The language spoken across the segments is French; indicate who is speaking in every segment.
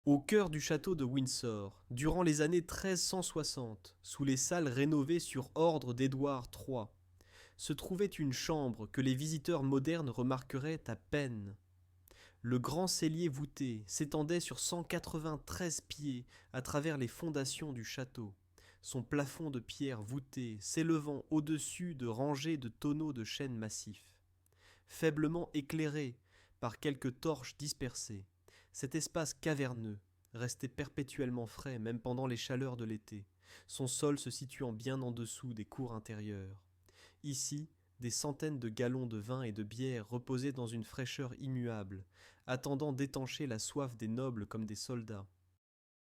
Speaker 1: Au cœur du château de Windsor, durant les années 1360, sous les salles rénovées sur ordre d'Édouard III, se trouvait une chambre que les visiteurs modernes remarqueraient à peine. Le grand cellier voûté s'étendait sur 193 pieds à travers les fondations du château, son plafond de pierre voûtée s'élevant au-dessus de rangées de tonneaux de chêne massif. Faiblement éclairé par quelques torches dispersées, cet espace caverneux restait perpétuellement frais même pendant les chaleurs de l'été, son sol se situant bien en dessous des cours intérieures. Ici, des centaines de gallons de vin et de bière reposaient dans une fraîcheur immuable, attendant d'étancher la soif des nobles comme des soldats.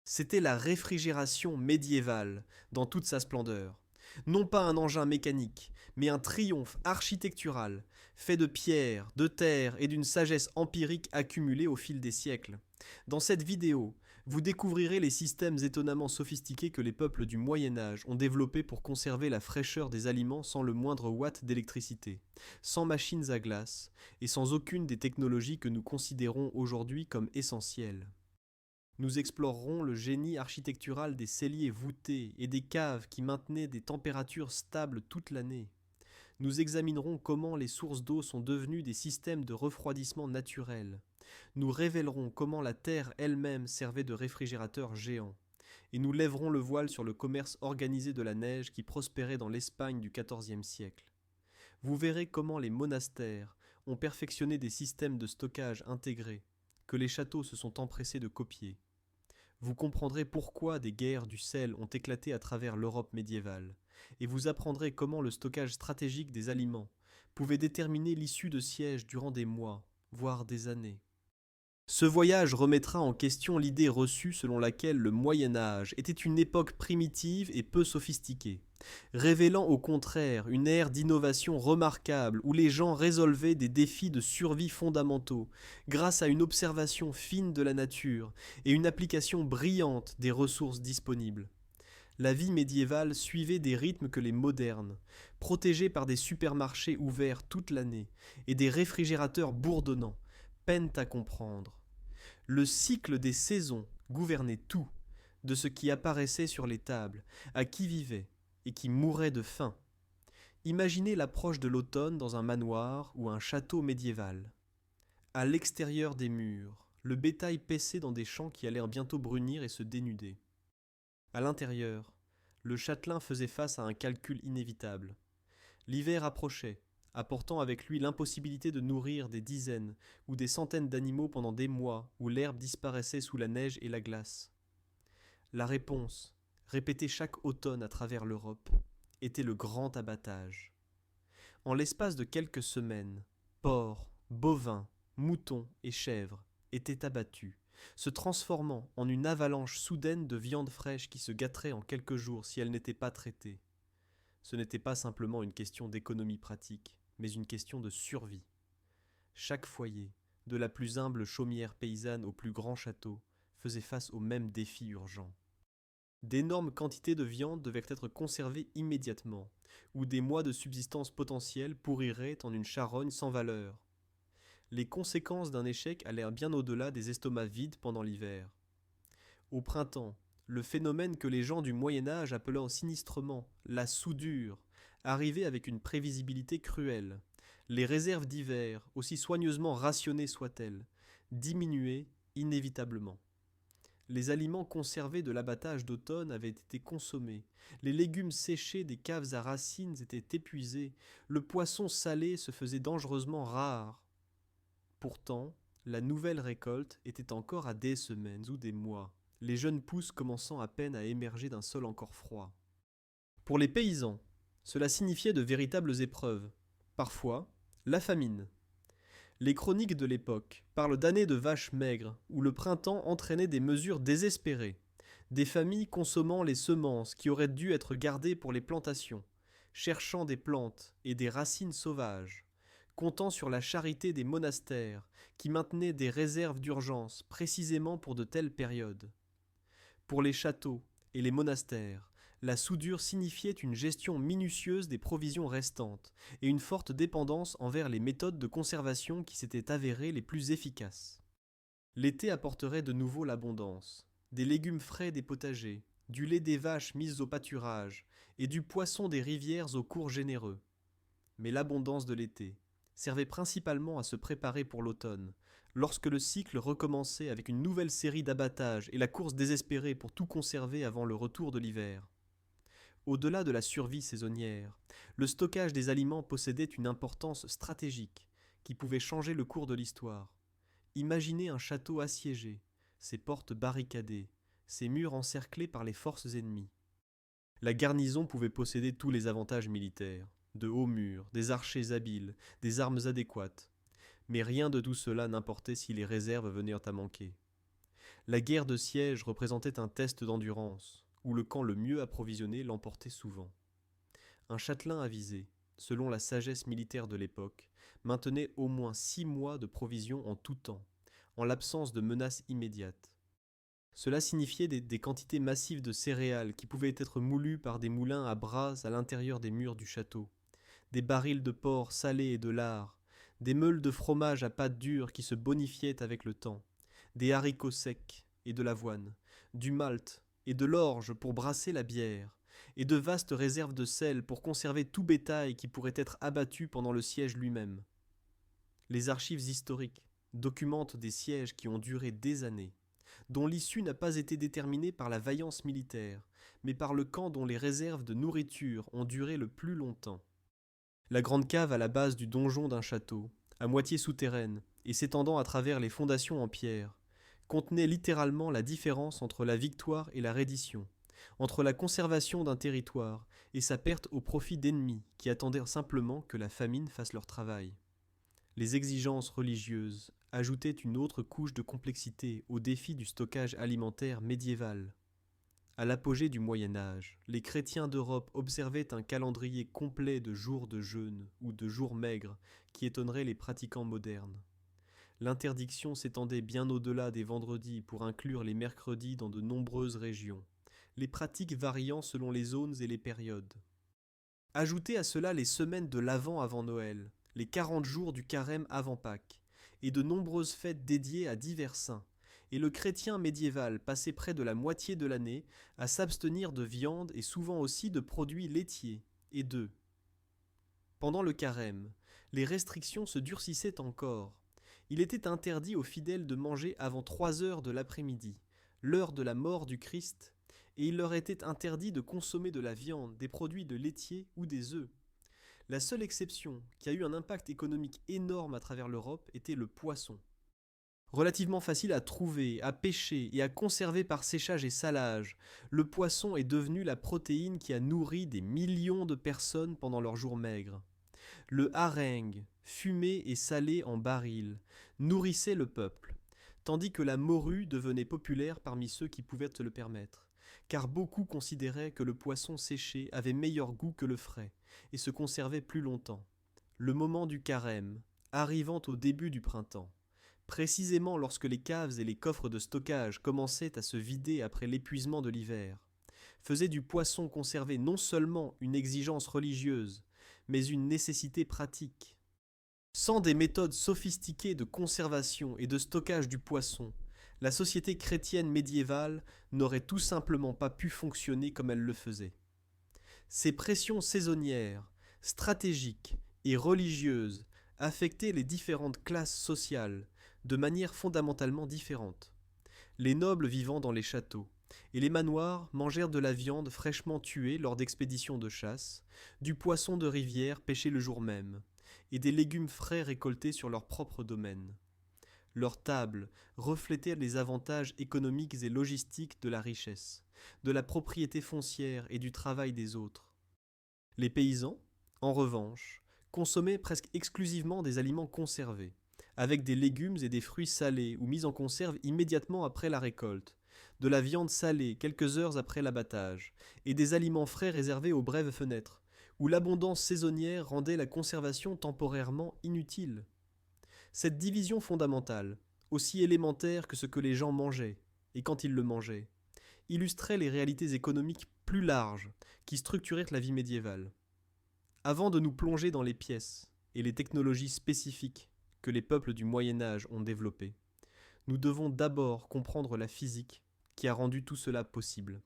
Speaker 1: C'était la réfrigération médiévale dans toute sa splendeur. Non pas un engin mécanique, mais un triomphe architectural, fait de pierre, de terre et d'une sagesse empirique accumulée au fil des siècles. Dans cette vidéo, vous découvrirez les systèmes étonnamment sophistiqués que les peuples du Moyen Âge ont développés pour conserver la fraîcheur des aliments sans le moindre watt d'électricité, sans machines à glace et sans aucune des technologies que nous considérons aujourd'hui comme essentielles. Nous explorerons le génie architectural des celliers voûtés et des caves qui maintenaient des températures stables toute l'année. Nous examinerons comment les sources d'eau sont devenues des systèmes de refroidissement naturels. Nous révélerons comment la Terre elle-même servait de réfrigérateur géant. Et nous lèverons le voile sur le commerce organisé de la neige qui prospérait dans l'Espagne du XIVe siècle. Vous verrez comment les monastères ont perfectionné des systèmes de stockage intégrés, que les châteaux se sont empressés de copier. Vous comprendrez pourquoi des guerres du sel ont éclaté à travers l'Europe médiévale, et vous apprendrez comment le stockage stratégique des aliments pouvait déterminer l'issue de sièges durant des mois, voire des années. Ce voyage remettra en question l'idée reçue selon laquelle le Moyen Âge était une époque primitive et peu sophistiquée, révélant au contraire une ère d'innovation remarquable où les gens résolvaient des défis de survie fondamentaux grâce à une observation fine de la nature et une application brillante des ressources disponibles. La vie médiévale suivait des rythmes que les modernes, protégés par des supermarchés ouverts toute l'année et des réfrigérateurs bourdonnants, peinent à comprendre. Le cycle des saisons gouvernait tout, de ce qui apparaissait sur les tables, à qui vivait et qui mourait de faim. Imaginez l'approche de l'automne dans un manoir ou un château médiéval. À l'extérieur des murs, le bétail paissait dans des champs qui allèrent bientôt brunir et se dénuder. À l'intérieur, le châtelain faisait face à un calcul inévitable. L'hiver approchait, apportant avec lui l'impossibilité de nourrir des dizaines ou des centaines d'animaux pendant des mois où l'herbe disparaissait sous la neige et la glace. La réponse, répétée chaque automne à travers l'Europe, était le grand abattage. En l'espace de quelques semaines, porcs, bovins, moutons et chèvres étaient abattus, se transformant en une avalanche soudaine de viande fraîche qui se gâterait en quelques jours si elle n'était pas traitée. Ce n'était pas simplement une question d'économie pratique, mais une question de survie. Chaque foyer, de la plus humble chaumière paysanne au plus grand château, faisait face au même défi urgent. D'énormes quantités de viande devaient être conservées immédiatement, ou des mois de subsistance potentielle pourriraient en une charogne sans valeur. Les conséquences d'un échec allèrent bien au-delà des estomacs vides pendant l'hiver. Au printemps, le phénomène que les gens du Moyen Âge appelaient sinistrement la soudure arrivait avec une prévisibilité cruelle. Les réserves d'hiver, aussi soigneusement rationnées soient-elles, diminuaient inévitablement. Les aliments conservés de l'abattage d'automne avaient été consommés, les légumes séchés des caves à racines étaient épuisés, le poisson salé se faisait dangereusement rare. Pourtant, la nouvelle récolte était encore à des semaines ou des mois, les jeunes pousses commençant à peine à émerger d'un sol encore froid. Pour les paysans, cela signifiait de véritables épreuves. Parfois, la famine. Les chroniques de l'époque parlent d'années de vaches maigres, où le printemps entraînait des mesures désespérées, des familles consommant les semences qui auraient dû être gardées pour les plantations, cherchant des plantes et des racines sauvages, comptant sur la charité des monastères qui maintenaient des réserves d'urgence précisément pour de telles périodes. Pour les châteaux et les monastères, la soudure signifiait une gestion minutieuse des provisions restantes et une forte dépendance envers les méthodes de conservation qui s'étaient avérées les plus efficaces. L'été apporterait de nouveau l'abondance, des légumes frais des potagers, du lait des vaches mises au pâturage, et du poisson des rivières aux cours généreux. Mais l'abondance de l'été servait principalement à se préparer pour l'automne, lorsque le cycle recommençait avec une nouvelle série d'abattages et la course désespérée pour tout conserver avant le retour de l'hiver. Au-delà de la survie saisonnière, le stockage des aliments possédait une importance stratégique qui pouvait changer le cours de l'histoire. Imaginez un château assiégé, ses portes barricadées, ses murs encerclés par les forces ennemies. La garnison pouvait posséder tous les avantages militaires, de hauts murs, des archers habiles, des armes adéquates. Mais rien de tout cela n'importait si les réserves venaient à manquer. La guerre de siège représentait un test d'endurance, où le camp le mieux approvisionné l'emportait souvent. Un châtelain avisé, selon la sagesse militaire de l'époque, maintenait au moins 6 mois de provisions en tout temps, en l'absence de menaces immédiates. Cela signifiait des quantités massives de céréales qui pouvaient être moulues par des moulins à bras à l'intérieur des murs du château, des barils de porc salé et de lard, des meules de fromage à pâte dure qui se bonifiaient avec le temps, des haricots secs et de l'avoine, du malt et de l'orge pour brasser la bière, et de vastes réserves de sel pour conserver tout bétail qui pourrait être abattu pendant le siège lui-même. Les archives historiques documentent des sièges qui ont duré des années, dont l'issue n'a pas été déterminée par la vaillance militaire, mais par le camp dont les réserves de nourriture ont duré le plus longtemps. La grande cave à la base du donjon d'un château, à moitié souterraine et s'étendant à travers les fondations en pierre, contenait littéralement la différence entre la victoire et la reddition, entre la conservation d'un territoire et sa perte au profit d'ennemis qui attendaient simplement que la famine fasse leur travail. Les exigences religieuses ajoutaient une autre couche de complexité au défi du stockage alimentaire médiéval. À l'apogée du Moyen Âge, les chrétiens d'Europe observaient un calendrier complet de jours de jeûne ou de jours maigres qui étonnerait les pratiquants modernes. L'interdiction s'étendait bien au-delà des vendredis pour inclure les mercredis dans de nombreuses régions, les pratiques variant selon les zones et les périodes. Ajoutez à cela les semaines de l'Avent avant Noël, les 40 jours du Carême avant Pâques, et de nombreuses fêtes dédiées à divers saints, et le chrétien médiéval passait près de la moitié de l'année à s'abstenir de viande et souvent aussi de produits laitiers et d'œufs. Pendant le Carême, les restrictions se durcissaient encore. Il était interdit aux fidèles de manger avant 3 heures de l'après-midi, l'heure de la mort du Christ, et il leur était interdit de consommer de la viande, des produits de laitiers ou des œufs. La seule exception qui a eu un impact économique énorme à travers l'Europe était le poisson. Relativement facile à trouver, à pêcher et à conserver par séchage et salage, le poisson est devenu la protéine qui a nourri des millions de personnes pendant leurs jours maigres. Le harengue, fumé et salé en baril, nourrissait le peuple, tandis que la morue devenait populaire parmi ceux qui pouvaient se le permettre, car beaucoup considéraient que le poisson séché avait meilleur goût que le frais et se conservait plus longtemps. Le moment du carême, arrivant au début du printemps, précisément lorsque les caves et les coffres de stockage commençaient à se vider après l'épuisement de l'hiver, faisait du poisson conservé non seulement une exigence religieuse, mais une nécessité pratique. Sans des méthodes sophistiquées de conservation et de stockage du poisson, la société chrétienne médiévale n'aurait tout simplement pas pu fonctionner comme elle le faisait. Ces pressions saisonnières, stratégiques et religieuses affectaient les différentes classes sociales de manière fondamentalement différente. Les nobles vivant dans les châteaux et les manoirs mangèrent de la viande fraîchement tuée lors d'expéditions de chasse, du poisson de rivière pêché le jour même, et des légumes frais récoltés sur leur propre domaine. Leurs tables reflétaient les avantages économiques et logistiques de la richesse, de la propriété foncière et du travail des autres. Les paysans, en revanche, consommaient presque exclusivement des aliments conservés, avec des légumes et des fruits salés ou mis en conserve immédiatement après la récolte, de la viande salée quelques heures après l'abattage, et des aliments frais réservés aux brèves fenêtres, où l'abondance saisonnière rendait la conservation temporairement inutile. Cette division fondamentale, aussi élémentaire que ce que les gens mangeaient, et quand ils le mangeaient, illustrait les réalités économiques plus larges qui structuraient la vie médiévale. Avant de nous plonger dans les pièces et les technologies spécifiques que les peuples du Moyen Âge ont développées, nous devons d'abord comprendre la physique qui a rendu tout cela possible.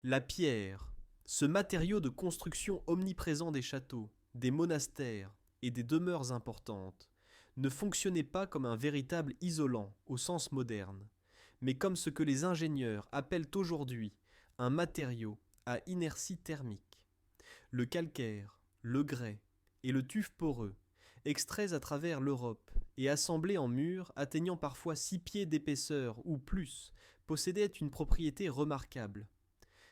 Speaker 1: La pierre, ce matériau de construction omniprésent des châteaux, des monastères et des demeures importantes, ne fonctionnait pas comme un véritable isolant au sens moderne, mais comme ce que les ingénieurs appellent aujourd'hui un matériau à inertie thermique. Le calcaire, le grès et le tuf poreux, extraits à travers l'Europe et assemblés en murs atteignant parfois 6 pieds d'épaisseur ou plus, possédaient une propriété remarquable.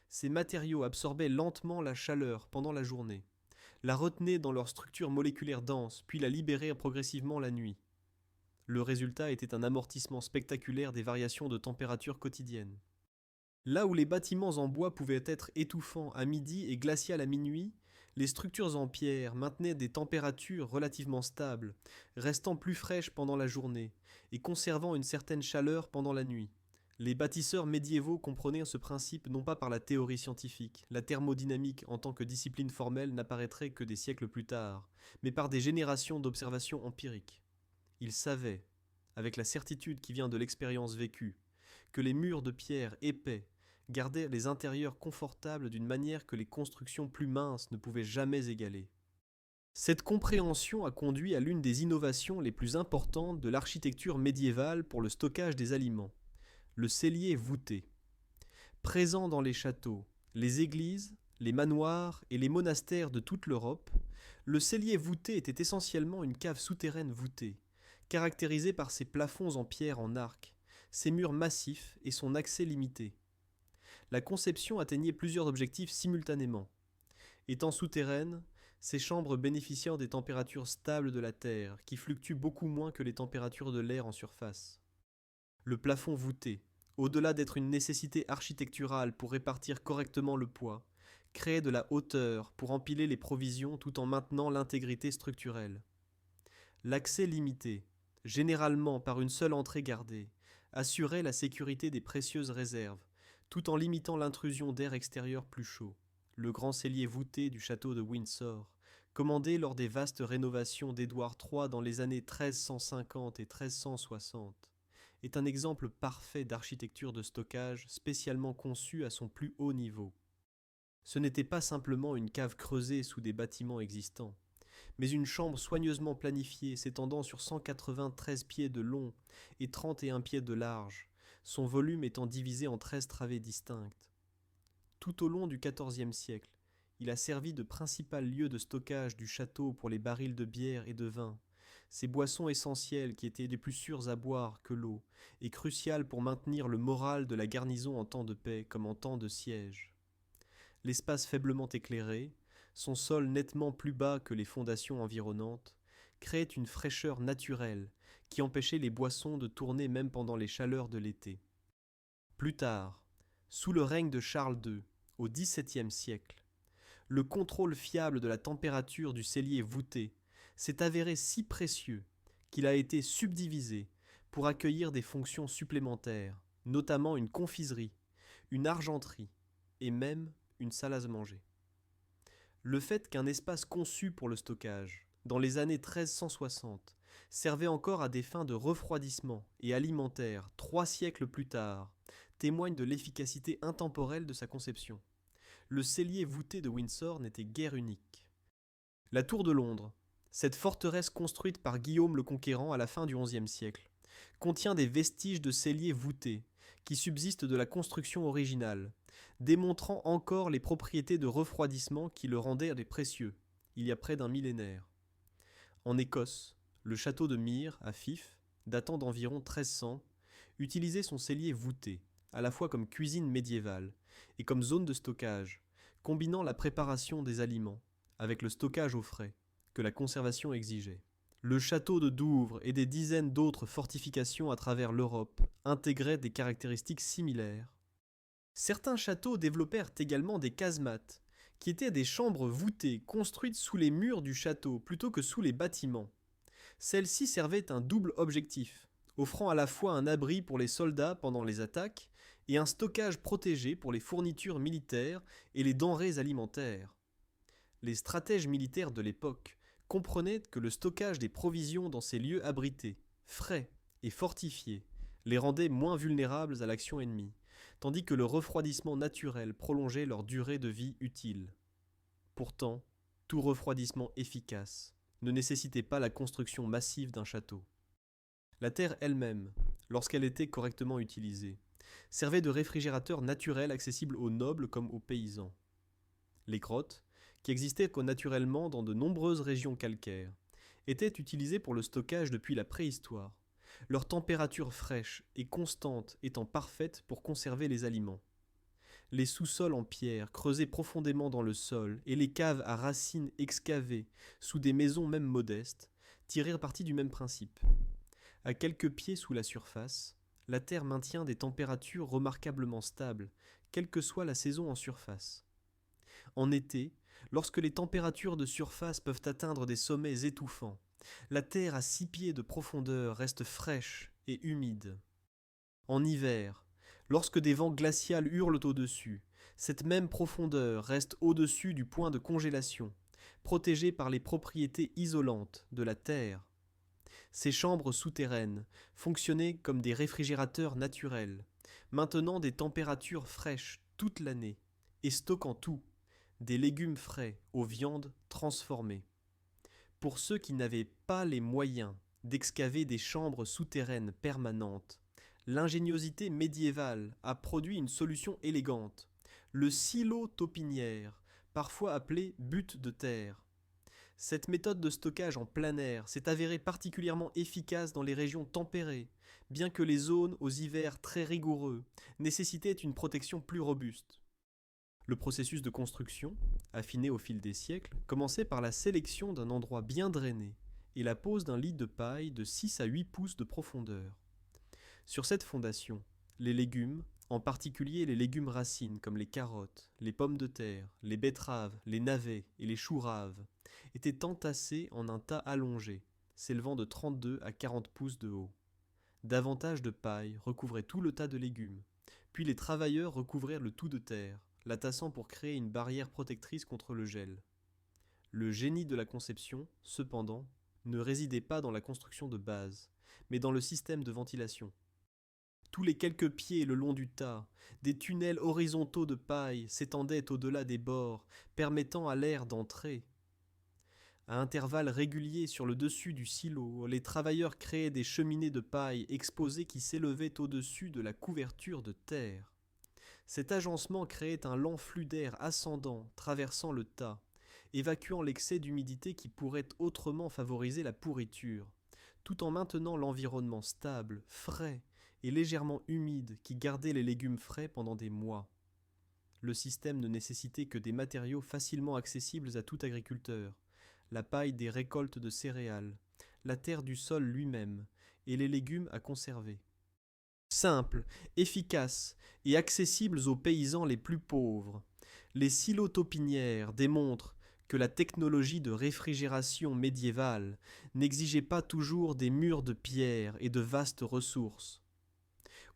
Speaker 1: Ces matériaux absorbaient lentement la chaleur pendant la journée, la retenaient dans leur structure moléculaire dense, puis la libéraient progressivement la nuit. Le résultat était un amortissement spectaculaire des variations de température quotidiennes. Là où les bâtiments en bois pouvaient être étouffants à midi et glaciales à minuit, les structures en pierre maintenaient des températures relativement stables, restant plus fraîches pendant la journée et conservant une certaine chaleur pendant la nuit. Les bâtisseurs médiévaux comprenaient ce principe non pas par la théorie scientifique, la thermodynamique en tant que discipline formelle n'apparaîtrait que des siècles plus tard, mais par des générations d'observations empiriques. Ils savaient, avec la certitude qui vient de l'expérience vécue, que les murs de pierre épais gardaient les intérieurs confortables d'une manière que les constructions plus minces ne pouvaient jamais égaler. Cette compréhension a conduit à l'une des innovations les plus importantes de l'architecture médiévale pour le stockage des aliments, le cellier voûté. Présent dans les châteaux, les églises, les manoirs et les monastères de toute l'Europe, le cellier voûté était essentiellement une cave souterraine voûtée, caractérisée par ses plafonds en pierre en arc, ses murs massifs et son accès limité. La conception atteignait plusieurs objectifs simultanément. Étant souterraine, ces chambres bénéficiant des températures stables de la terre, qui fluctuent beaucoup moins que les températures de l'air en surface. Le plafond voûté, au-delà d'être une nécessité architecturale pour répartir correctement le poids, créait de la hauteur pour empiler les provisions tout en maintenant l'intégrité structurelle. L'accès limité, généralement par une seule entrée gardée, assurait la sécurité des précieuses réserves, tout en limitant l'intrusion d'air extérieur plus chaud. Le grand cellier voûté du château de Windsor, commandé lors des vastes rénovations d'Édouard III dans les années 1350 et 1360, est un exemple parfait d'architecture de stockage spécialement conçue à son plus haut niveau. Ce n'était pas simplement une cave creusée sous des bâtiments existants, mais une chambre soigneusement planifiée s'étendant sur 193 pieds de long et 31 pieds de large, son volume étant divisé en 13 travées distinctes. Tout au long du XIVe siècle, il a servi de principal lieu de stockage du château pour les barils de bière et de vin, ces boissons essentielles qui étaient les plus sûres à boire que l'eau, et cruciales pour maintenir le moral de la garnison en temps de paix comme en temps de siège. L'espace faiblement éclairé, son sol nettement plus bas que les fondations environnantes, créait une fraîcheur naturelle qui empêchait les boissons de tourner même pendant les chaleurs de l'été. Plus tard, sous le règne de Charles II, au XVIIe siècle, le contrôle fiable de la température du cellier voûté s'est avéré si précieux qu'il a été subdivisé pour accueillir des fonctions supplémentaires, notamment une confiserie, une argenterie et même une salle à manger. Le fait qu'un espace conçu pour le stockage, dans les années 1360, servait encore à des fins de refroidissement et alimentaire 3 siècles plus tard, témoigne de l'efficacité intemporelle de sa conception. Le cellier voûté de Windsor n'était guère unique. La tour de Londres, cette forteresse construite par Guillaume le Conquérant à la fin du XIe siècle, contient des vestiges de cellier voûté qui subsistent de la construction originale, démontrant encore les propriétés de refroidissement qui le rendaient précieux, il y a près d'un millénaire. En Écosse, le château de Myre, à Fife, datant d'environ 1300, utilisait son cellier voûté, à la fois comme cuisine médiévale et comme zone de stockage, combinant la préparation des aliments avec le stockage au frais que la conservation exigeait. Le château de Douvres et des dizaines d'autres fortifications à travers l'Europe intégraient des caractéristiques similaires. Certains châteaux développèrent également des casemates, qui étaient des chambres voûtées construites sous les murs du château plutôt que sous les bâtiments. Celles-ci servaient un double objectif, offrant à la fois un abri pour les soldats pendant les attaques et un stockage protégé pour les fournitures militaires et les denrées alimentaires. Les stratèges militaires de l'époque comprenaient que le stockage des provisions dans ces lieux abrités, frais et fortifiés, les rendaient moins vulnérables à l'action ennemie, tandis que le refroidissement naturel prolongeait leur durée de vie utile. Pourtant, tout refroidissement efficace ne nécessitait pas la construction massive d'un château. La terre elle-même, lorsqu'elle était correctement utilisée, servait de réfrigérateur naturel accessible aux nobles comme aux paysans. Les grottes, qui existaient naturellement dans de nombreuses régions calcaires, étaient utilisées pour le stockage depuis la préhistoire, leur température fraîche et constante étant parfaite pour conserver les aliments. Les sous-sols en pierre creusés profondément dans le sol et les caves à racines excavées sous des maisons même modestes tirèrent parti du même principe. À quelques pieds sous la surface, la terre maintient des températures remarquablement stables, quelle que soit la saison en surface. En été, lorsque les températures de surface peuvent atteindre des sommets étouffants, la terre à 6 pieds de profondeur reste fraîche et humide. En hiver, lorsque des vents glacials hurlent au-dessus, cette même profondeur reste au-dessus du point de congélation, protégée par les propriétés isolantes de la terre. Ces chambres souterraines fonctionnaient comme des réfrigérateurs naturels, maintenant des températures fraîches toute l'année et stockant tout, des légumes frais aux viandes transformées. Pour ceux qui n'avaient pas les moyens d'excaver des chambres souterraines permanentes, l'ingéniosité médiévale a produit une solution élégante, le silo taupinière, parfois appelé butte de terre. Cette méthode de stockage en plein air s'est avérée particulièrement efficace dans les régions tempérées, bien que les zones aux hivers très rigoureux nécessitaient une protection plus robuste. Le processus de construction, affiné au fil des siècles, commençait par la sélection d'un endroit bien drainé et la pose d'un lit de paille de 6 à 8 pouces de profondeur. Sur cette fondation, les légumes, en particulier les légumes racines comme les carottes, les pommes de terre, les betteraves, les navets et les choux raves, étaient entassés en un tas allongé, s'élevant de 32 à 40 pouces de haut. Davantage de paille recouvrait tout le tas de légumes, puis les travailleurs recouvrirent le tout de terre, la tassant pour créer une barrière protectrice contre le gel. Le génie de la conception, cependant, ne résidait pas dans la construction de base, mais dans le système de ventilation. Tous les quelques pieds le long du tas, des tunnels horizontaux de paille s'étendaient au-delà des bords, permettant à l'air d'entrer. À intervalles réguliers sur le dessus du silo, les travailleurs créaient des cheminées de paille exposées qui s'élevaient au-dessus de la couverture de terre. Cet agencement créait un lent flux d'air ascendant traversant le tas, évacuant l'excès d'humidité qui pourrait autrement favoriser la pourriture, tout en maintenant l'environnement stable, frais et légèrement humide qui gardait les légumes frais pendant des mois. Le système ne nécessitait que des matériaux facilement accessibles à tout agriculteur, la paille des récoltes de céréales, la terre du sol lui-même et les légumes à conserver. Simples, efficaces et accessibles aux paysans les plus pauvres, les silos taupinières démontrent que la technologie de réfrigération médiévale n'exigeait pas toujours des murs de pierre et de vastes ressources.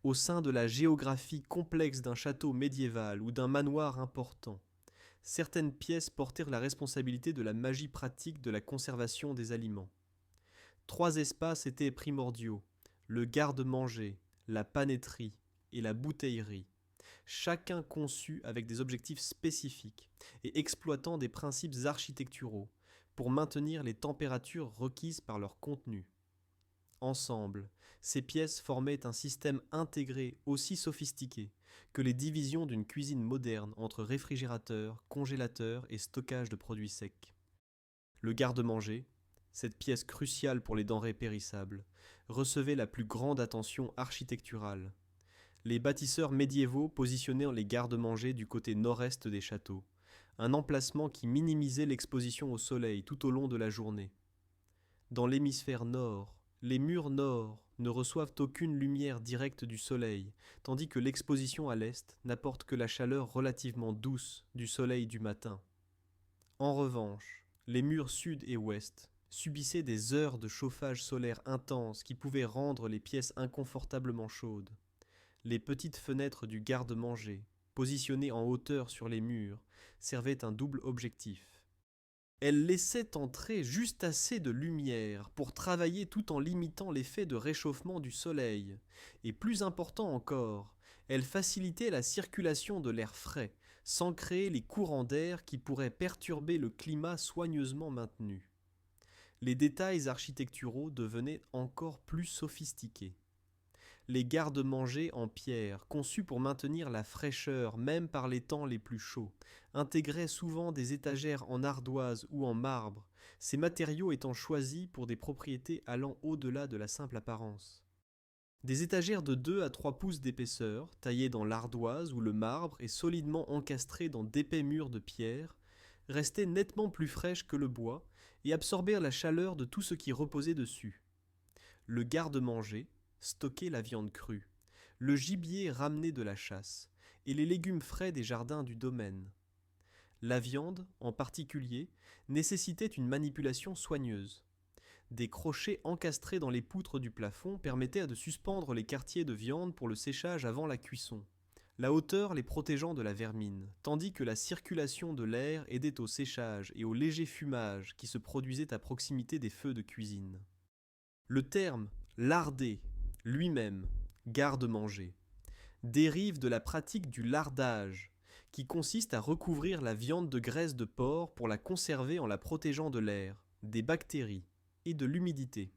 Speaker 1: Au sein de la géographie complexe d'un château médiéval ou d'un manoir important, certaines pièces portèrent la responsabilité de la magie pratique de la conservation des aliments. 3 espaces étaient primordiaux, le garde-manger, la panetterie et la bouteillerie, chacun conçu avec des objectifs spécifiques et exploitant des principes architecturaux pour maintenir les températures requises par leur contenu. Ensemble, ces pièces formaient un système intégré aussi sophistiqué que les divisions d'une cuisine moderne entre réfrigérateur, congélateur et stockage de produits secs. Le garde-manger, cette pièce cruciale pour les denrées périssables, recevait la plus grande attention architecturale. Les bâtisseurs médiévaux positionnaient les garde-manger du côté nord-est des châteaux, un emplacement qui minimisait l'exposition au soleil tout au long de la journée. Dans l'hémisphère nord, les murs nord ne reçoivent aucune lumière directe du soleil, tandis que l'exposition à l'est n'apporte que la chaleur relativement douce du soleil du matin. En revanche, les murs sud et ouest subissaient des heures de chauffage solaire intense qui pouvaient rendre les pièces inconfortablement chaudes. Les petites fenêtres du garde-manger, positionnées en hauteur sur les murs, servaient un double objectif. Elle laissait entrer juste assez de lumière pour travailler tout en limitant l'effet de réchauffement du soleil. Et plus important encore, elle facilitait la circulation de l'air frais, sans créer les courants d'air qui pourraient perturber le climat soigneusement maintenu. Les détails architecturaux devenaient encore plus sophistiqués. Les garde-manger en pierre, conçus pour maintenir la fraîcheur même par les temps les plus chauds, intégraient souvent des étagères en ardoise ou en marbre, ces matériaux étant choisis pour des propriétés allant au-delà de la simple apparence. Des étagères de 2 à 3 pouces d'épaisseur, taillées dans l'ardoise ou le marbre et solidement encastrées dans d'épais murs de pierre, restaient nettement plus fraîches que le bois et absorbèrent la chaleur de tout ce qui reposait dessus. Le garde-manger stockait la viande crue, le gibier ramené de la chasse et les légumes frais des jardins du domaine. La viande, en particulier, nécessitait une manipulation soigneuse. Des crochets encastrés dans les poutres du plafond permettaient de suspendre les quartiers de viande pour le séchage avant la cuisson, la hauteur les protégeant de la vermine, tandis que la circulation de l'air aidait au séchage et au léger fumage qui se produisait à proximité des feux de cuisine. Le terme « larder » lui-même, garde-manger, dérive de la pratique du lardage, qui consiste à recouvrir la viande de graisse de porc pour la conserver en la protégeant de l'air, des bactéries et de l'humidité.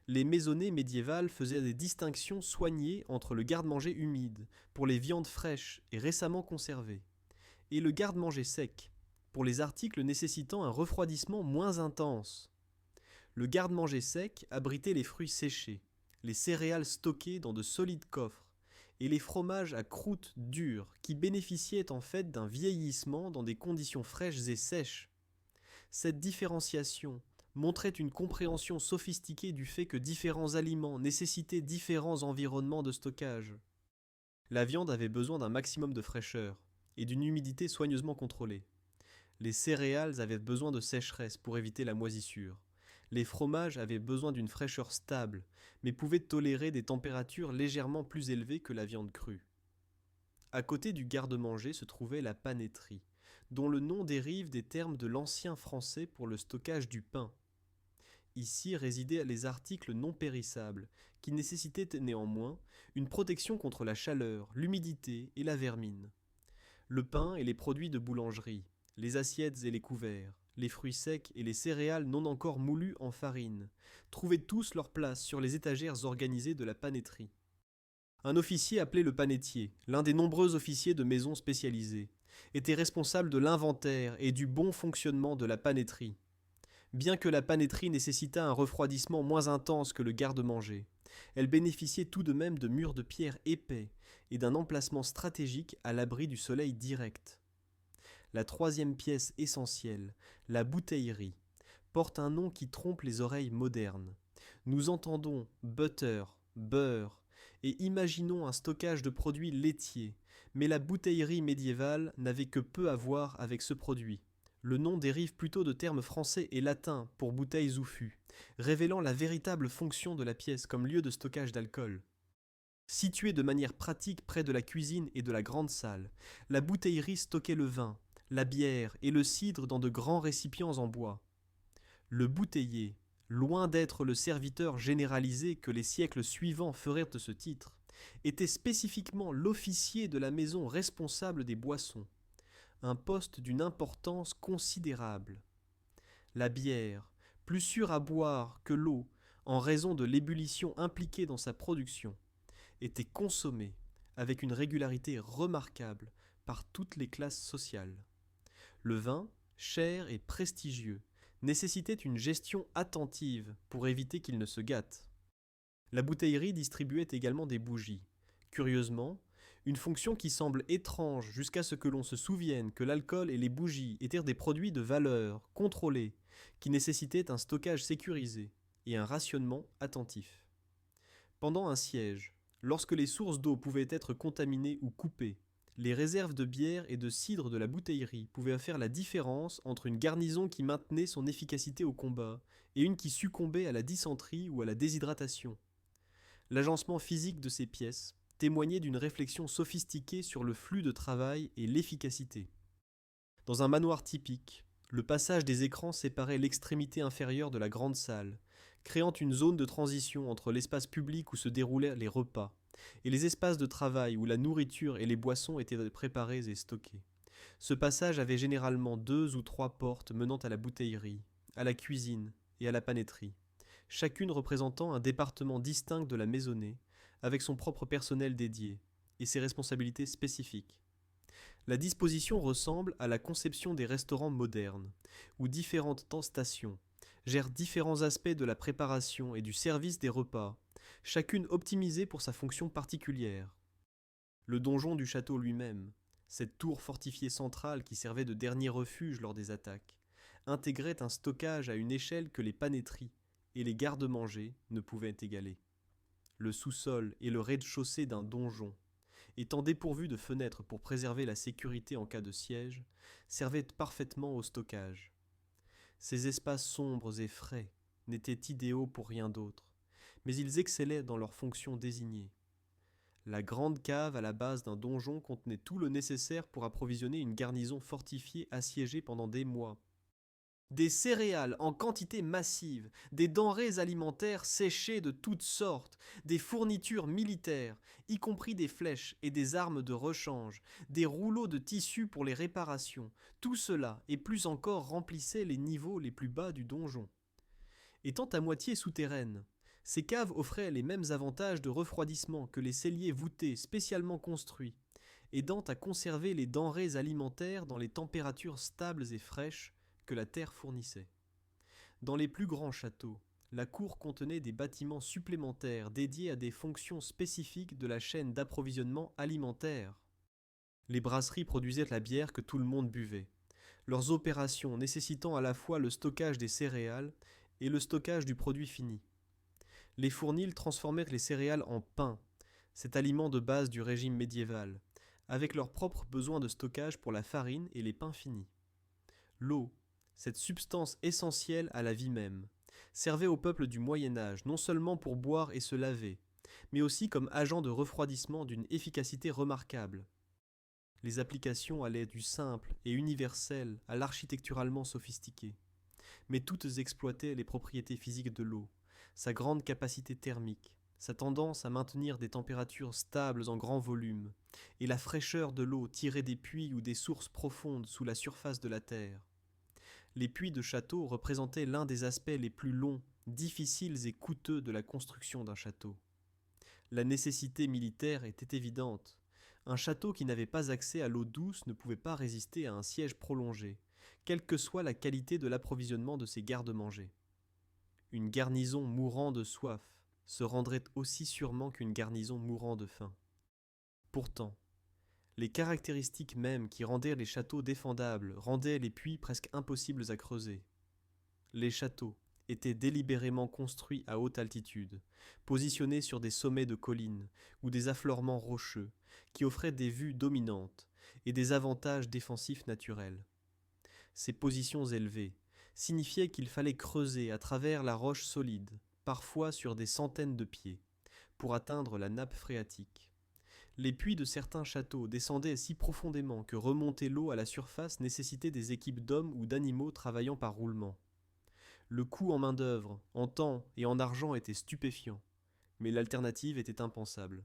Speaker 1: Les maisonnées médiévales faisaient des distinctions soignées entre le garde-manger humide, pour les viandes fraîches et récemment conservées, et le garde-manger sec, pour les articles nécessitant un refroidissement moins intense. Le garde-manger sec abritait les fruits séchés, les céréales stockées dans de solides coffres, et les fromages à croûte dure qui bénéficiaient en fait d'un vieillissement dans des conditions fraîches et sèches. Cette différenciation montrait une compréhension sophistiquée du fait que différents aliments nécessitaient différents environnements de stockage. La viande avait besoin d'un maximum de fraîcheur et d'une humidité soigneusement contrôlée. Les céréales avaient besoin de sécheresse pour éviter la moisissure. Les fromages avaient besoin d'une fraîcheur stable, mais pouvaient tolérer des températures légèrement plus élevées que la viande crue. À côté du garde-manger se trouvait la panéterie, dont le nom dérive des termes de l'ancien français pour le stockage du pain. Ici résidaient les articles non périssables, qui nécessitaient néanmoins une protection contre la chaleur, l'humidité et la vermine. Le pain et les produits de boulangerie, les assiettes et les couverts, les fruits secs et les céréales non encore moulues en farine, trouvaient tous leur place sur les étagères organisées de la panéterie. Un officier appelé le panétier, l'un des nombreux officiers de maisons spécialisées, était responsable de l'inventaire et du bon fonctionnement de la panéterie. Bien que la panéterie nécessitât un refroidissement moins intense que le garde-manger, elle bénéficiait tout de même de murs de pierre épais et d'un emplacement stratégique à l'abri du soleil direct. La troisième pièce essentielle, la bouteillerie, porte un nom qui trompe les oreilles modernes. Nous entendons butter, beurre, et imaginons un stockage de produits laitiers, mais la bouteillerie médiévale n'avait que peu à voir avec ce produit. Le nom dérive plutôt de termes français et latins pour bouteilles ou fûts, révélant la véritable fonction de la pièce comme lieu de stockage d'alcool. Située de manière pratique près de la cuisine et de la grande salle, la bouteillerie stockait le vin, la bière et le cidre dans de grands récipients en bois. Le bouteiller, loin d'être le serviteur généralisé que les siècles suivants feraient de ce titre, était spécifiquement l'officier de la maison responsable des boissons, un poste d'une importance considérable. La bière, plus sûre à boire que l'eau en raison de l'ébullition impliquée dans sa production, était consommée avec une régularité remarquable par toutes les classes sociales. Le vin, cher et prestigieux, nécessitait une gestion attentive pour éviter qu'il ne se gâte. La bouteillerie distribuait également des bougies. Curieusement, une fonction qui semble étrange jusqu'à ce que l'on se souvienne que l'alcool et les bougies étaient des produits de valeur, contrôlés, qui nécessitaient un stockage sécurisé et un rationnement attentif. Pendant un siège, lorsque les sources d'eau pouvaient être contaminées ou coupées, les réserves de bière et de cidre de la bouteillerie pouvaient faire la différence entre une garnison qui maintenait son efficacité au combat et une qui succombait à la dysenterie ou à la déshydratation. L'agencement physique de ces pièces témoignait d'une réflexion sophistiquée sur le flux de travail et l'efficacité. Dans un manoir typique, Le passage des écrans séparait l'extrémité inférieure de la grande salle, créant une zone de transition entre l'espace public où se déroulaient les repas et les espaces de travail où la nourriture et les boissons étaient préparées et stockées. Ce passage avait généralement 2 ou 3 portes menant à la bouteillerie, à la cuisine et à la panetterie, chacune représentant un département distinct de la maisonnée, avec son propre personnel dédié et ses responsabilités spécifiques. La disposition ressemble à la conception des restaurants modernes, où différentes stations gèrent différents aspects de la préparation et du service des repas, chacune optimisée pour sa fonction particulière. Le donjon du château lui-même, cette tour fortifiée centrale qui servait de dernier refuge lors des attaques, intégrait un stockage à une échelle que les panetteries et les garde-manger ne pouvaient égaler. Le sous-sol et le rez-de-chaussée d'un donjon, étant dépourvus de fenêtres pour préserver la sécurité en cas de siège, servaient parfaitement au stockage. Ces espaces sombres et frais n'étaient idéaux pour rien d'autre, mais ils excellaient dans leur fonction désignée. La grande cave à la base d'un donjon contenait tout le nécessaire pour approvisionner une garnison fortifiée assiégée pendant des mois. Des céréales en quantité massive, des denrées alimentaires séchées de toutes sortes, des fournitures militaires, y compris des flèches et des armes de rechange, des rouleaux de tissu pour les réparations, tout cela et plus encore remplissait les niveaux les plus bas du donjon. Étant à moitié souterraines, ces caves offraient les mêmes avantages de refroidissement que les celliers voûtés spécialement construits, aidant à conserver les denrées alimentaires dans les températures stables et fraîches que la terre fournissait. Dans les plus grands châteaux, la cour contenait des bâtiments supplémentaires dédiés à des fonctions spécifiques de la chaîne d'approvisionnement alimentaire. Les brasseries produisaient la bière que tout le monde buvait, leurs opérations nécessitant à la fois le stockage des céréales et le stockage du produit fini. Les fournils transformèrent les céréales en pain, cet aliment de base du régime médiéval, avec leurs propres besoins de stockage pour la farine et les pains finis. L'eau, cette substance essentielle à la vie même, servait au peuple du Moyen Âge non seulement pour boire et se laver, mais aussi comme agent de refroidissement d'une efficacité remarquable. Les applications allaient du simple et universel à l'architecturalement sophistiqué, mais toutes exploitaient les propriétés physiques de l'eau, sa grande capacité thermique, sa tendance à maintenir des températures stables en grand volume, et la fraîcheur de l'eau tirée des puits ou des sources profondes sous la surface de la terre. Les puits de château représentaient l'un des aspects les plus longs, difficiles et coûteux de la construction d'un château. La nécessité militaire était évidente. Un château qui n'avait pas accès à l'eau douce ne pouvait pas résister à un siège prolongé, quelle que soit la qualité de l'approvisionnement de ses garde-manger. Une garnison mourant de soif se rendrait aussi sûrement qu'une garnison mourant de faim. Pourtant, les caractéristiques mêmes qui rendaient les châteaux défendables rendaient les puits presque impossibles à creuser. Les châteaux étaient délibérément construits à haute altitude, positionnés sur des sommets de collines ou des affleurements rocheux qui offraient des vues dominantes et des avantages défensifs naturels. Ces positions élevées signifiaient qu'il fallait creuser à travers la roche solide, parfois sur des centaines de pieds, pour atteindre la nappe phréatique. Les puits de certains châteaux descendaient si profondément que remonter l'eau à la surface nécessitait des équipes d'hommes ou d'animaux travaillant par roulement. Le coût en main-d'œuvre, en temps et en argent était stupéfiant, mais l'alternative était impensable.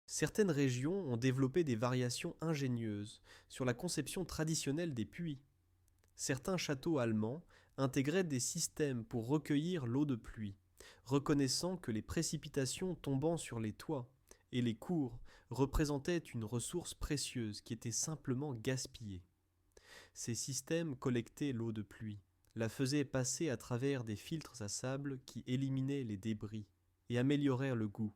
Speaker 1: Certaines régions ont développé des variations ingénieuses sur la conception traditionnelle des puits. Certains châteaux allemands intégraient des systèmes pour recueillir l'eau de pluie, reconnaissant que les précipitations tombant sur les toits et les cours représentaient une ressource précieuse qui était simplement gaspillée. Ces systèmes collectaient l'eau de pluie, la faisaient passer à travers des filtres à sable qui éliminaient les débris et améliorèrent le goût,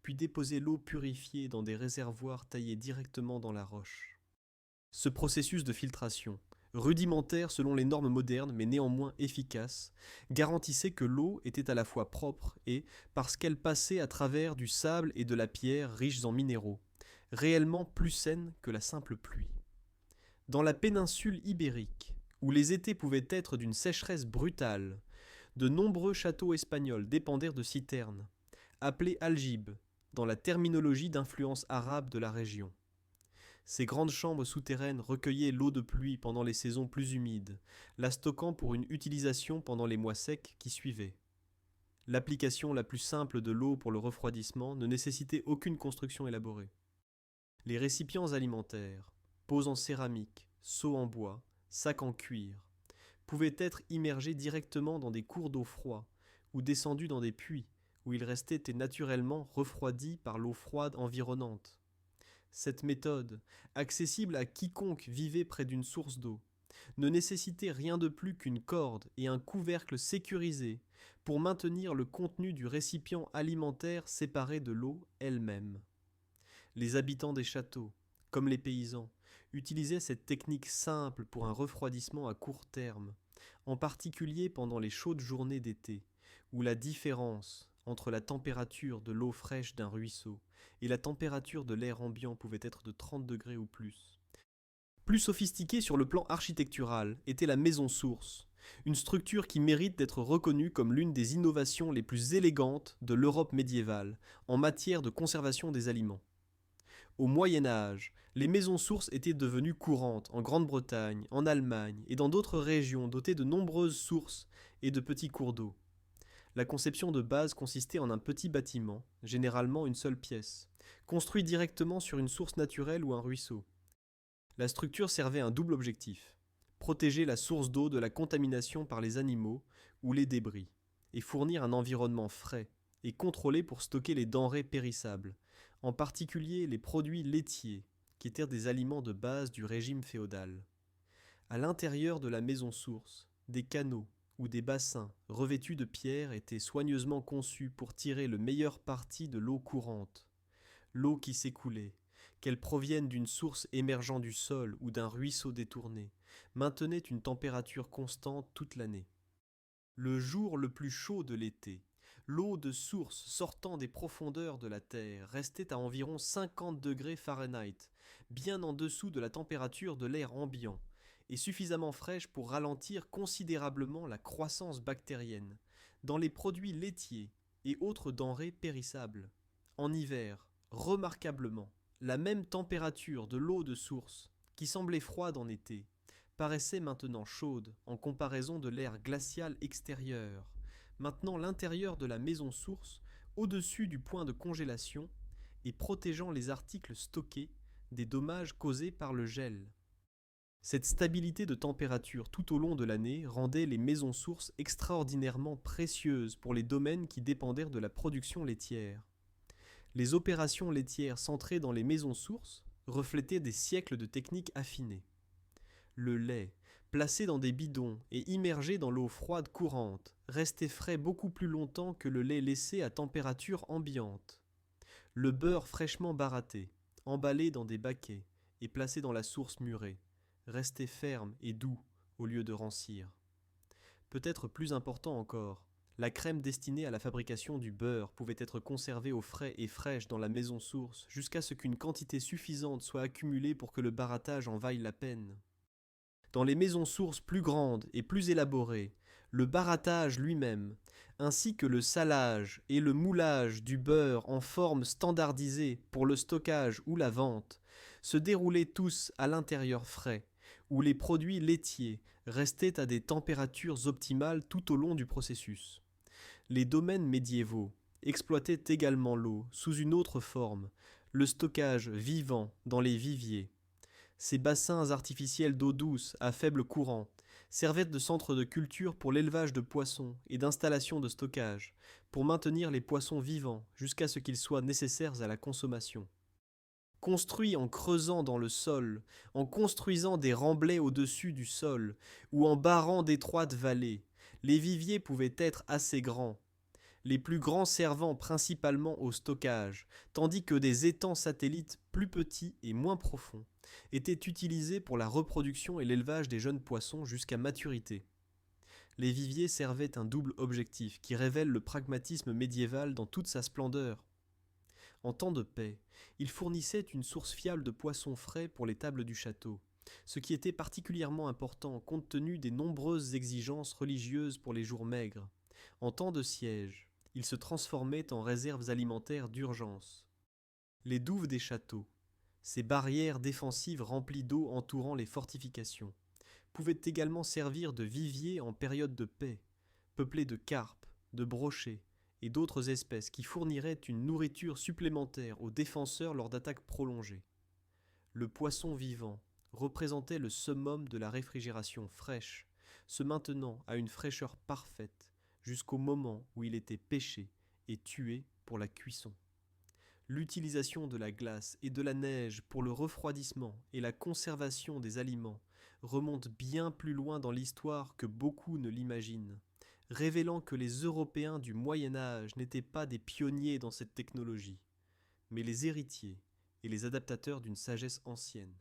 Speaker 1: puis déposaient l'eau purifiée dans des réservoirs taillés directement dans la roche. Ce processus de filtration, rudimentaire selon les normes modernes mais néanmoins efficace, garantissait que l'eau était à la fois propre et, parce qu'elle passait à travers du sable et de la pierre riches en minéraux, réellement plus saine que la simple pluie. Dans la péninsule ibérique, où les étés pouvaient être d'une sécheresse brutale, de nombreux châteaux espagnols dépendirent de citernes, appelées aljibes, dans la terminologie d'influence arabe de la région. Ces grandes chambres souterraines recueillaient l'eau de pluie pendant les saisons plus humides, la stockant pour une utilisation pendant les mois secs qui suivaient. L'application la plus simple de l'eau pour le refroidissement ne nécessitait aucune construction élaborée. Les récipients alimentaires, pots en céramique, seaux en bois, sacs en cuir, pouvaient être immergés directement dans des cours d'eau froids ou descendus dans des puits où ils restaient naturellement refroidis par l'eau froide environnante. Cette méthode, accessible à quiconque vivait près d'une source d'eau, ne nécessitait rien de plus qu'une corde et un couvercle sécurisé pour maintenir le contenu du récipient alimentaire séparé de l'eau elle-même. Les habitants des châteaux, comme les paysans, utilisaient cette technique simple pour un refroidissement à court terme, en particulier pendant les chaudes journées d'été, où la différence entre la température de l'eau fraîche d'un ruisseau et la température de l'air ambiant pouvait être de 30 degrés ou plus. Plus sophistiquée sur le plan architectural était la maison source, une structure qui mérite d'être reconnue comme l'une des innovations les plus élégantes de l'Europe médiévale en matière de conservation des aliments. Au Moyen Âge, les maisons sources étaient devenues courantes en Grande-Bretagne, en Allemagne et dans d'autres régions dotées de nombreuses sources et de petits cours d'eau. La conception de base consistait en un petit bâtiment, généralement une seule pièce, construit directement sur une source naturelle ou un ruisseau. La structure servait un double objectif: protéger la source d'eau de la contamination par les animaux ou les débris, et fournir un environnement frais et contrôlé pour stocker les denrées périssables, en particulier les produits laitiers, qui étaient des aliments de base du régime féodal. À l'intérieur de la maison source, des canaux ou des bassins revêtus de pierres étaient soigneusement conçus pour tirer le meilleur parti de l'eau courante. L'eau qui s'écoulait, qu'elle provienne d'une source émergeant du sol ou d'un ruisseau détourné, maintenait une température constante toute l'année. Le jour le plus chaud de l'été, l'eau de source sortant des profondeurs de la terre restait à environ 50 degrés Fahrenheit, bien en dessous de la température de l'air ambiant, et suffisamment fraîche pour ralentir considérablement la croissance bactérienne dans les produits laitiers et autres denrées périssables. En hiver, remarquablement, la même température de l'eau de source, qui semblait froide en été, paraissait maintenant chaude en comparaison de l'air glacial extérieur, maintenant l'intérieur de la maison source au-dessus du point de congélation et protégeant les articles stockés des dommages causés par le gel. Cette stabilité de température tout au long de l'année rendait les maisons sources extraordinairement précieuses pour les domaines qui dépendaient de la production laitière. Les opérations laitières centrées dans les maisons sources reflétaient des siècles de techniques affinées. Le lait, placé dans des bidons et immergé dans l'eau froide courante, restait frais beaucoup plus longtemps que le lait laissé à température ambiante. Le beurre fraîchement baratté, emballé dans des baquets et placé dans la source murée, restait ferme et doux au lieu de rancir. Peut-être plus important encore, la crème destinée à la fabrication du beurre pouvait être conservée au frais et fraîche dans la maison source jusqu'à ce qu'une quantité suffisante soit accumulée pour que le barattage en vaille la peine. Dans les maisons sources plus grandes et plus élaborées, le barattage lui-même, ainsi que le salage et le moulage du beurre en forme standardisée pour le stockage ou la vente, se déroulaient tous à l'intérieur frais, où les produits laitiers restaient à des températures optimales tout au long du processus. Les domaines médiévaux exploitaient également l'eau sous une autre forme, le stockage vivant dans les viviers. Ces bassins artificiels d'eau douce à faible courant servaient de centre de culture pour l'élevage de poissons et d'installation de stockage, pour maintenir les poissons vivants jusqu'à ce qu'ils soient nécessaires à la consommation. Construits en creusant dans le sol, en construisant des remblais au-dessus du sol, ou en barrant d'étroites vallées, les viviers pouvaient être assez grands, les plus grands servant principalement au stockage, tandis que des étangs satellites plus petits et moins profonds étaient utilisés pour la reproduction et l'élevage des jeunes poissons jusqu'à maturité. Les viviers servaient un double objectif qui révèle le pragmatisme médiéval dans toute sa splendeur. En temps de paix, ils fournissaient une source fiable de poissons frais pour les tables du château, ce qui était particulièrement important compte tenu des nombreuses exigences religieuses pour les jours maigres. En temps de siège, ils se transformaient en réserves alimentaires d'urgence. Les douves des châteaux, Ces barrières défensives remplies d'eau entourant les fortifications pouvaient également servir de vivier en période de paix, peuplées de carpes, de brochets et d'autres espèces qui fourniraient une nourriture supplémentaire aux défenseurs lors d'attaques prolongées. Le poisson vivant représentait le summum de la réfrigération fraîche, se maintenant à une fraîcheur parfaite jusqu'au moment où il était pêché et tué pour la cuisson. L'utilisation de la glace et de la neige pour le refroidissement et la conservation des aliments remonte bien plus loin dans l'histoire que beaucoup ne l'imaginent, révélant que les Européens du Moyen Âge n'étaient pas des pionniers dans cette technologie, mais les héritiers et les adaptateurs d'une sagesse ancienne.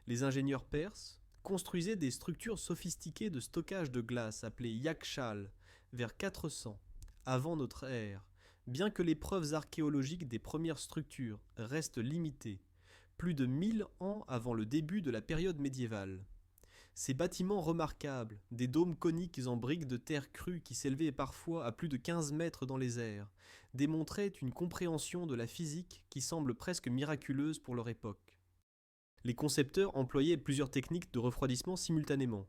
Speaker 1: Les ingénieurs perses construisaient des structures sophistiquées de stockage de glace appelées yakshals vers 400 avant notre ère, bien que les preuves archéologiques des premières structures restent limitées, plus de 1000 ans avant le début de la période médiévale. Ces bâtiments remarquables, des dômes coniques en briques de terre crue qui s'élevaient parfois à plus de 15 mètres dans les airs, démontraient une compréhension de la physique qui semble presque miraculeuse pour leur époque. Les concepteurs employaient plusieurs techniques de refroidissement simultanément.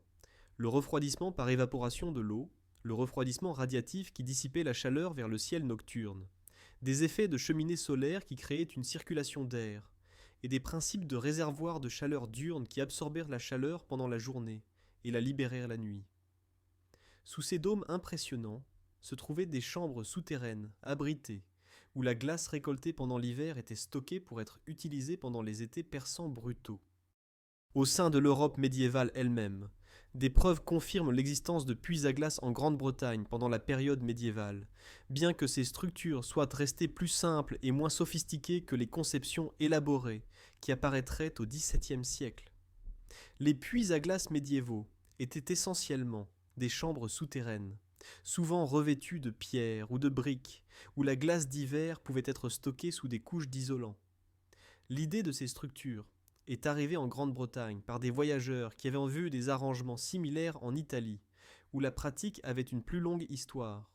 Speaker 1: Le refroidissement par évaporation de l'eau, le refroidissement radiatif qui dissipait la chaleur vers le ciel nocturne, des effets de cheminée solaire qui créaient une circulation d'air, et des principes de réservoirs de chaleur diurne qui absorbèrent la chaleur pendant la journée et la libérèrent la nuit. Sous ces dômes impressionnants se trouvaient des chambres souterraines, abritées, où la glace récoltée pendant l'hiver était stockée pour être utilisée pendant les étés persans brutaux. Au sein de l'Europe médiévale elle-même, des preuves confirment l'existence de puits à glace en Grande-Bretagne pendant la période médiévale, bien que ces structures soient restées plus simples et moins sophistiquées que les conceptions élaborées qui apparaîtraient au XVIIe siècle. Les puits à glace médiévaux étaient essentiellement des chambres souterraines, souvent revêtues de pierres ou de briques, où la glace d'hiver pouvait être stockée sous des couches d'isolant. L'idée de ces structures est arrivée en Grande-Bretagne par des voyageurs qui avaient vu des arrangements similaires en Italie, où la pratique avait une plus longue histoire.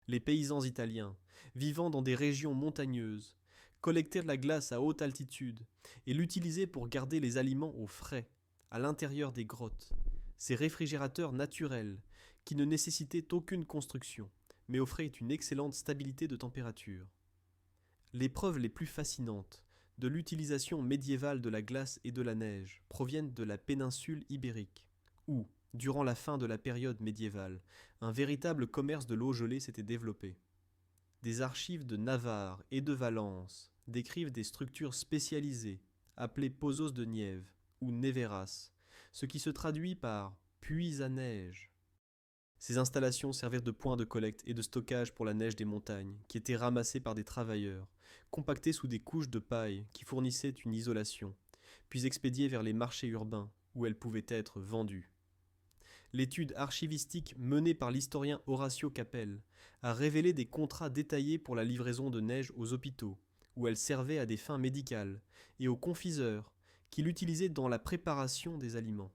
Speaker 1: Les paysans italiens, vivant dans des régions montagneuses, collectaient la glace à haute altitude et l'utilisaient pour garder les aliments au frais, à l'intérieur des grottes, ces réfrigérateurs naturels qui ne nécessitaient aucune construction, mais offraient une excellente stabilité de température. Les preuves les plus fascinantes de l'utilisation médiévale de la glace et de la neige proviennent de la péninsule ibérique, où, durant la fin de la période médiévale, un véritable commerce de l'eau gelée s'était développé. Des archives de Navarre et de Valence décrivent des structures spécialisées, appelées pozos de Nièvre ou neveras, ce qui se traduit par puits à neige. Ces installations servirent de points de collecte et de stockage pour la neige des montagnes, qui était ramassée par des travailleurs, compactée sous des couches de paille qui fournissaient une isolation, puis expédiée vers les marchés urbains, où elle pouvait être vendue. L'étude archivistique menée par l'historien Horatio Capel a révélé des contrats détaillés pour la livraison de neige aux hôpitaux, où elle servait à des fins médicales, et aux confiseurs, qui l'utilisaient dans la préparation des aliments.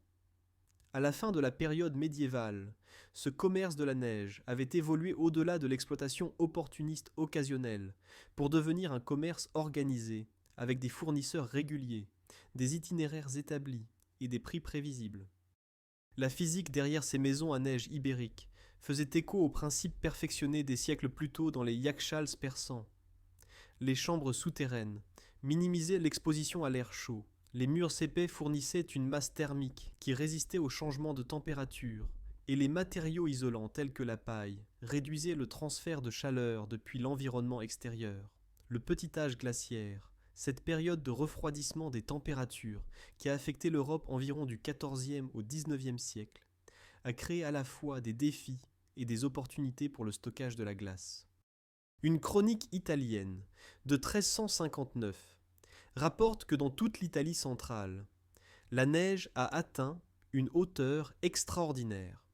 Speaker 1: À la fin de la période médiévale, ce commerce de la neige avait évolué au-delà de l'exploitation opportuniste occasionnelle pour devenir un commerce organisé, avec des fournisseurs réguliers, des itinéraires établis et des prix prévisibles. La physique derrière ces maisons à neige ibériques faisait écho aux principes perfectionnés des siècles plus tôt dans les yakshals persans. Les chambres souterraines minimisaient l'exposition à l'air chaud. Les murs épais fournissaient une masse thermique qui résistait aux changements de température, et les matériaux isolants tels que la paille réduisaient le transfert de chaleur depuis l'environnement extérieur. Le petit âge glaciaire, cette période de refroidissement des températures qui a affecté l'Europe environ du XIVe au XIXe siècle, a créé à la fois des défis et des opportunités pour le stockage de la glace. Une chronique italienne de 1359 rapporte que dans toute l'Italie centrale, la neige a atteint une hauteur extraordinaire.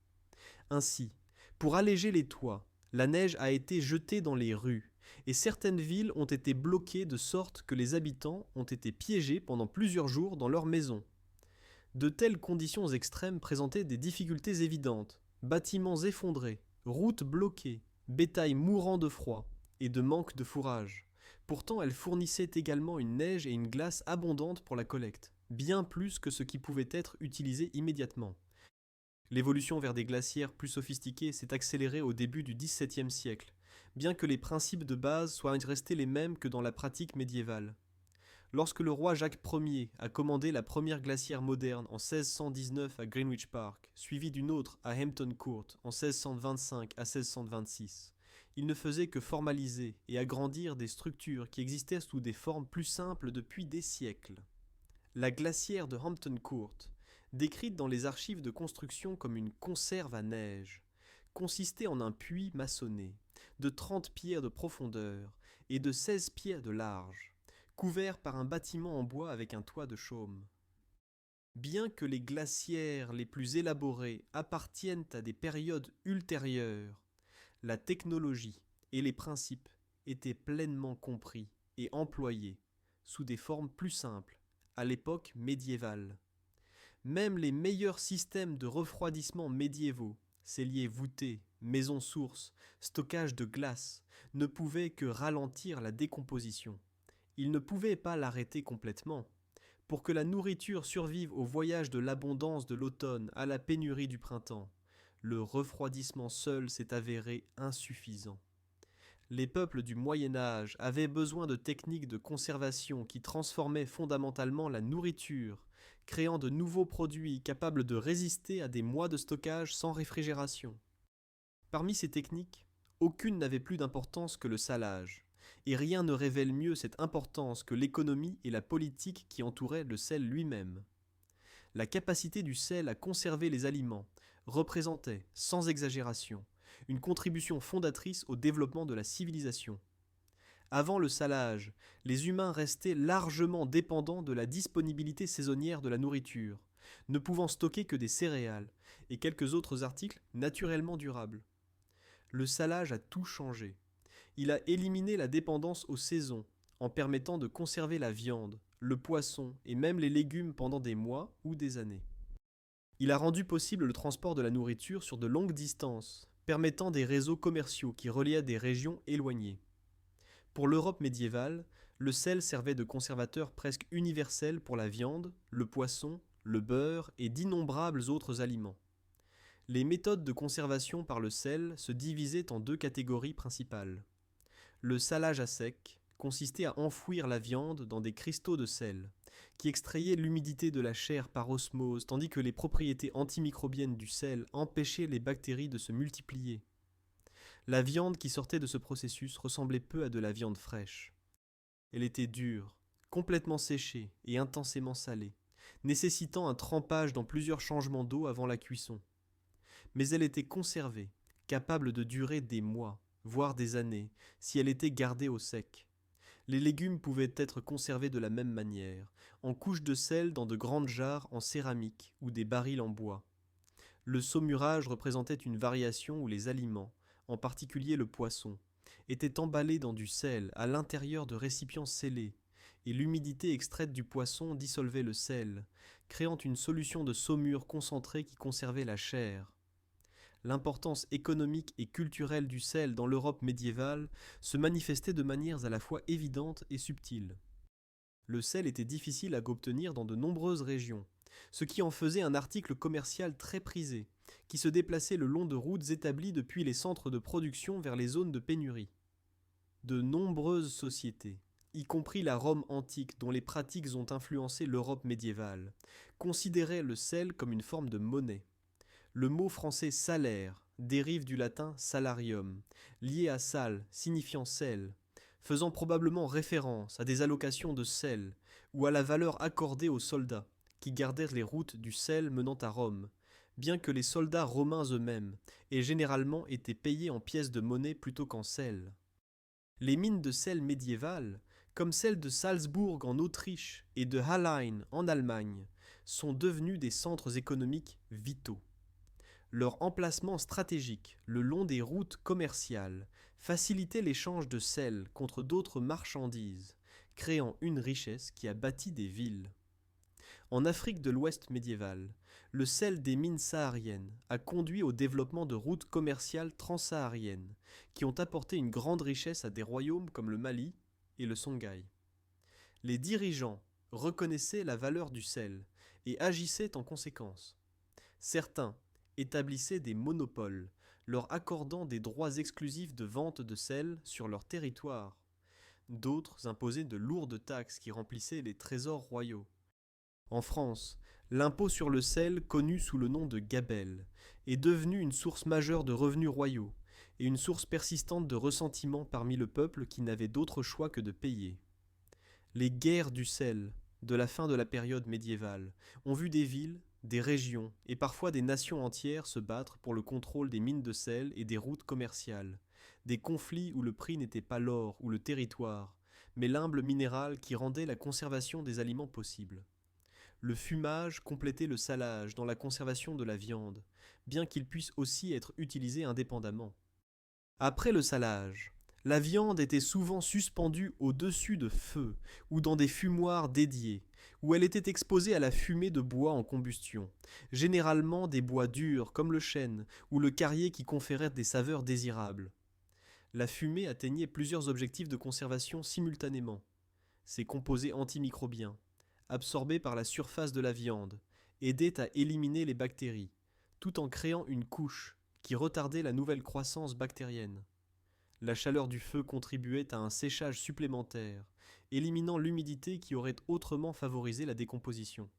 Speaker 1: Ainsi, pour alléger les toits, la neige a été jetée dans les rues et certaines villes ont été bloquées de sorte que les habitants ont été piégés pendant plusieurs jours dans leurs maisons. De telles conditions extrêmes présentaient des difficultés évidentes, bâtiments effondrés, routes bloquées, bétail mourant de froid et de manque de fourrage, Pourtant, elles fournissaient également une neige et une glace abondantes pour la collecte, bien plus que ce qui pouvait être utilisé immédiatement. L'évolution vers des glacières plus sophistiquées s'est accélérée au début du XVIIe siècle, bien que les principes de base soient restés les mêmes que dans la pratique médiévale. Lorsque le roi Jacques Ier a commandé la première glacière moderne en 1619 à Greenwich Park, suivie d'une autre à Hampton Court en 1625 à 1626, il ne faisait que formaliser et agrandir des structures qui existaient sous des formes plus simples depuis des siècles. La glacière de Hampton Court, décrite dans les archives de construction comme une conserve à neige, consistait en un puits maçonné de 30 pieds de profondeur et de 16 pieds de large, couvert par un bâtiment en bois avec un toit de chaume. Bien que les glacières les plus élaborées appartiennent à des périodes ultérieures, la technologie et les principes étaient pleinement compris et employés sous des formes plus simples à l'époque médiévale. Même les meilleurs systèmes de refroidissement médiévaux, celliers voûtés, maisons sources, stockage de glace, ne pouvaient que ralentir la décomposition. Ils ne pouvaient pas l'arrêter complètement. Pour que la nourriture survive au voyage de l'abondance de l'automne à la pénurie du printemps, le refroidissement seul s'est avéré insuffisant. Les peuples du Moyen Âge avaient besoin de techniques de conservation qui transformaient fondamentalement la nourriture, créant de nouveaux produits capables de résister à des mois de stockage sans réfrigération. Parmi ces techniques, aucune n'avait plus d'importance que le salage, et rien ne révèle mieux cette importance que l'économie et la politique qui entouraient le sel lui-même. La capacité du sel à conserver les aliments représentait, sans exagération, une contribution fondatrice au développement de la civilisation. Avant le salage, les humains restaient largement dépendants de la disponibilité saisonnière de la nourriture, ne pouvant stocker que des céréales et quelques autres articles naturellement durables. Le salage a tout changé. Il a éliminé la dépendance aux saisons, en permettant de conserver la viande, le poisson et même les légumes pendant des mois ou des années. Il a rendu possible le transport de la nourriture sur de longues distances, permettant des réseaux commerciaux qui reliaient des régions éloignées. Pour l'Europe médiévale, le sel servait de conservateur presque universel pour la viande, le poisson, le beurre et d'innombrables autres aliments. Les méthodes de conservation par le sel se divisaient en deux catégories principales. Le salage à sec consistait à enfouir la viande dans des cristaux de sel, qui extrayaient l'humidité de la chair par osmose, tandis que les propriétés antimicrobiennes du sel empêchaient les bactéries de se multiplier. La viande qui sortait de ce processus ressemblait peu à de la viande fraîche. Elle était dure, complètement séchée et intensément salée, nécessitant un trempage dans plusieurs changements d'eau avant la cuisson. Mais elle était conservée, capable de durer des mois, voire des années, si elle était gardée au sec. Les légumes pouvaient être conservés de la même manière, en couches de sel dans de grandes jarres en céramique ou des barils en bois. Le saumurage représentait une variation où les aliments, en particulier le poisson, étaient emballés dans du sel à l'intérieur de récipients scellés, et l'humidité extraite du poisson dissolvait le sel, créant une solution de saumure concentrée qui conservait la chair. L'importance économique et culturelle du sel dans l'Europe médiévale se manifestait de manières à la fois évidentes et subtiles. Le sel était difficile à obtenir dans de nombreuses régions, ce qui en faisait un article commercial très prisé, qui se déplaçait le long de routes établies depuis les centres de production vers les zones de pénurie. De nombreuses sociétés, y compris la Rome antique dont les pratiques ont influencé l'Europe médiévale, considéraient le sel comme une forme de monnaie. Le mot français salaire dérive du latin salarium, lié à sal, signifiant sel, faisant probablement référence à des allocations de sel ou à la valeur accordée aux soldats qui gardèrent les routes du sel menant à Rome, bien que les soldats romains eux-mêmes aient généralement été payés en pièces de monnaie plutôt qu'en sel. Les mines de sel médiévales, comme celles de Salzbourg en Autriche et de Hallein en Allemagne, sont devenues des centres économiques vitaux. Leur emplacement stratégique, le long des routes commerciales, facilitait l'échange de sel contre d'autres marchandises, créant une richesse qui a bâti des villes. En Afrique de l'Ouest médiévale, le sel des mines sahariennes a conduit au développement de routes commerciales transsahariennes, qui ont apporté une grande richesse à des royaumes comme le Mali et le Songhai. Les dirigeants reconnaissaient la valeur du sel et agissaient en conséquence. Certains établissaient des monopoles, leur accordant des droits exclusifs de vente de sel sur leur territoire. D'autres imposaient de lourdes taxes qui remplissaient les trésors royaux. En France, l'impôt sur le sel, connu sous le nom de gabelle, est devenu une source majeure de revenus royaux et une source persistante de ressentiment parmi le peuple qui n'avait d'autre choix que de payer. Les guerres du sel, de la fin de la période médiévale, ont vu des villes, des régions et parfois des nations entières se battre pour le contrôle des mines de sel et des routes commerciales, des conflits où le prix n'était pas l'or ou le territoire, mais l'humble minéral qui rendait la conservation des aliments possible. Le fumage complétait le salage dans la conservation de la viande, bien qu'il puisse aussi être utilisé indépendamment. Après le salage, la viande était souvent suspendue au-dessus de feux ou dans des fumoirs dédiés, où elle était exposée à la fumée de bois en combustion, généralement des bois durs comme le chêne ou le carrier qui conféraient des saveurs désirables. La fumée atteignait plusieurs objectifs de conservation simultanément. Ses composés antimicrobiens, absorbés par la surface de la viande, aidaient à éliminer les bactéries, tout en créant une couche qui retardait la nouvelle croissance bactérienne. La chaleur du feu contribuait à un séchage supplémentaire, éliminant l'humidité qui aurait autrement favorisé la décomposition.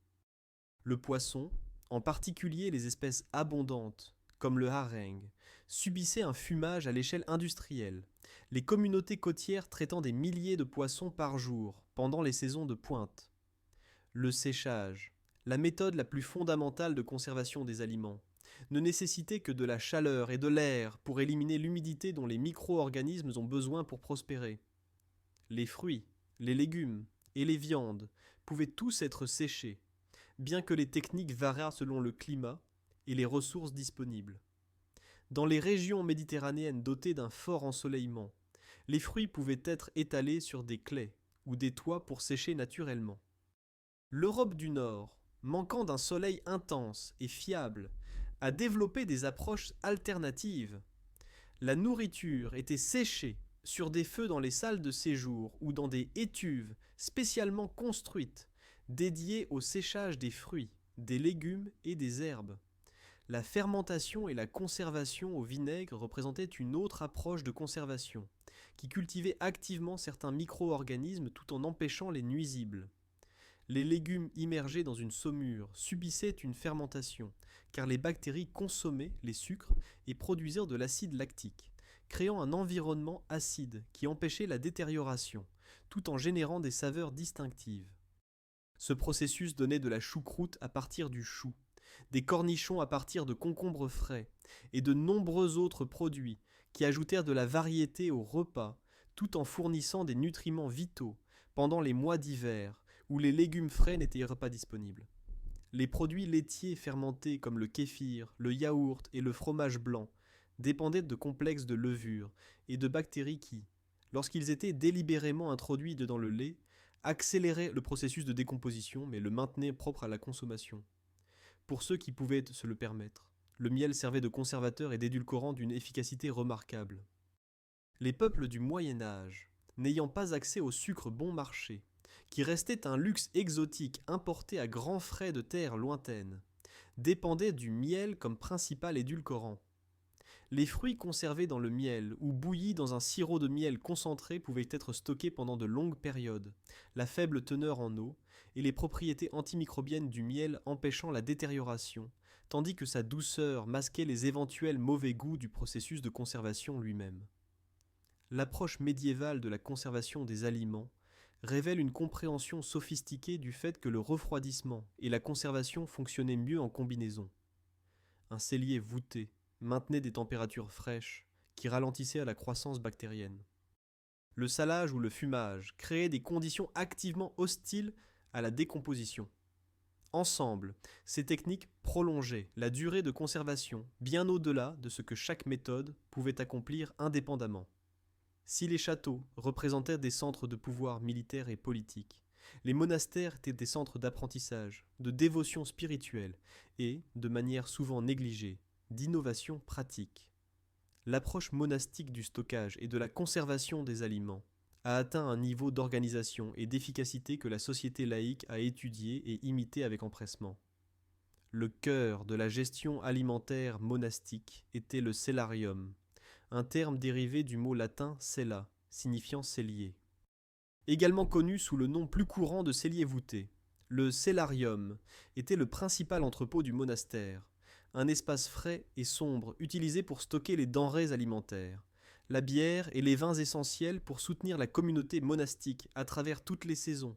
Speaker 1: Le poisson, en particulier les espèces abondantes, comme le hareng, subissait un fumage à l'échelle industrielle, les communautés côtières traitant des milliers de poissons par jour pendant les saisons de pointe. Le séchage, la méthode la plus fondamentale de conservation des aliments, ne nécessitait que de la chaleur et de l'air pour éliminer l'humidité dont les micro-organismes ont besoin pour prospérer. Les fruits, les légumes et les viandes pouvaient tous être séchés, bien que les techniques variaient selon le climat et les ressources disponibles. Dans les régions méditerranéennes dotées d'un fort ensoleillement, les fruits pouvaient être étalés sur des claies ou des toits pour sécher naturellement. L'Europe du Nord, manquant d'un soleil intense et fiable, a développé des approches alternatives. La nourriture était séchée sur des feux dans les salles de séjour ou dans des étuves spécialement construites, dédiées au séchage des fruits, des légumes et des herbes. La fermentation et la conservation au vinaigre représentaient une autre approche de conservation, qui cultivait activement certains micro-organismes tout en empêchant les nuisibles. Les légumes immergés dans une saumure subissaient une fermentation, car les bactéries consommaient les sucres et produisaient de l'acide lactique, créant un environnement acide qui empêchait la détérioration, tout en générant des saveurs distinctives. Ce processus donnait de la choucroute à partir du chou, des cornichons à partir de concombres frais, et de nombreux autres produits qui ajoutèrent de la variété au repas, tout en fournissant des nutriments vitaux pendant les mois d'hiver, où les légumes frais n'étaient pas disponibles. Les produits laitiers fermentés comme le kéfir, le yaourt et le fromage blanc dépendaient de complexes de levure et de bactéries qui, lorsqu'ils étaient délibérément introduits dans le lait, accéléraient le processus de décomposition mais le maintenaient propre à la consommation. Pour ceux qui pouvaient se le permettre, le miel servait de conservateur et d'édulcorant d'une efficacité remarquable. Les peuples du Moyen Âge, n'ayant pas accès au sucre bon marché, qui restait un luxe exotique importé à grands frais de terres lointaines, dépendaient du miel comme principal édulcorant. Les fruits conservés dans le miel ou bouillis dans un sirop de miel concentré pouvaient être stockés pendant de longues périodes, la faible teneur en eau et les propriétés antimicrobiennes du miel empêchant la détérioration, tandis que sa douceur masquait les éventuels mauvais goûts du processus de conservation lui-même. L'approche médiévale de la conservation des aliments révèle une compréhension sophistiquée du fait que le refroidissement et la conservation fonctionnaient mieux en combinaison. Un cellier voûté maintenait des températures fraîches qui ralentissaient la croissance bactérienne. Le salage ou le fumage créaient des conditions activement hostiles à la décomposition. Ensemble, ces techniques prolongeaient la durée de conservation bien au-delà de ce que chaque méthode pouvait accomplir indépendamment. Si les châteaux représentaient des centres de pouvoir militaire et politique, les monastères étaient des centres d'apprentissage, de dévotion spirituelle et, de manière souvent négligée, d'innovation pratique. L'approche monastique du stockage et de la conservation des aliments a atteint un niveau d'organisation et d'efficacité que la société laïque a étudié et imité avec empressement. Le cœur de la gestion alimentaire monastique était le cellarium, un terme dérivé du mot latin cella, signifiant cellier. Également connu sous le nom plus courant de cellier voûté, le cellarium était le principal entrepôt du monastère, un espace frais et sombre utilisé pour stocker les denrées alimentaires, la bière et les vins essentiels pour soutenir la communauté monastique à travers toutes les saisons.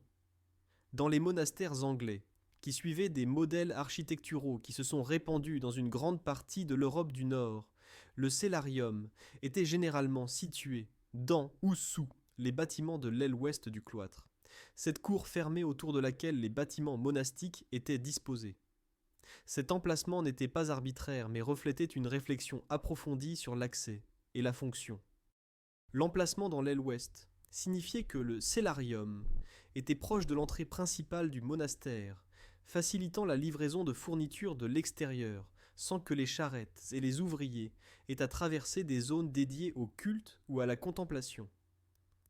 Speaker 1: Dans les monastères anglais, qui suivaient des modèles architecturaux qui se sont répandus dans une grande partie de l'Europe du Nord, le cellarium était généralement situé dans ou sous les bâtiments de l'aile ouest du cloître, cette cour fermée autour de laquelle les bâtiments monastiques étaient disposés. Cet emplacement n'était pas arbitraire mais reflétait une réflexion approfondie sur l'accès et la fonction. L'emplacement dans l'aile ouest signifiait que le cellarium était proche de l'entrée principale du monastère, facilitant la livraison de fournitures de l'extérieur, sans que les charrettes et les ouvriers aient à traverser des zones dédiées au culte ou à la contemplation.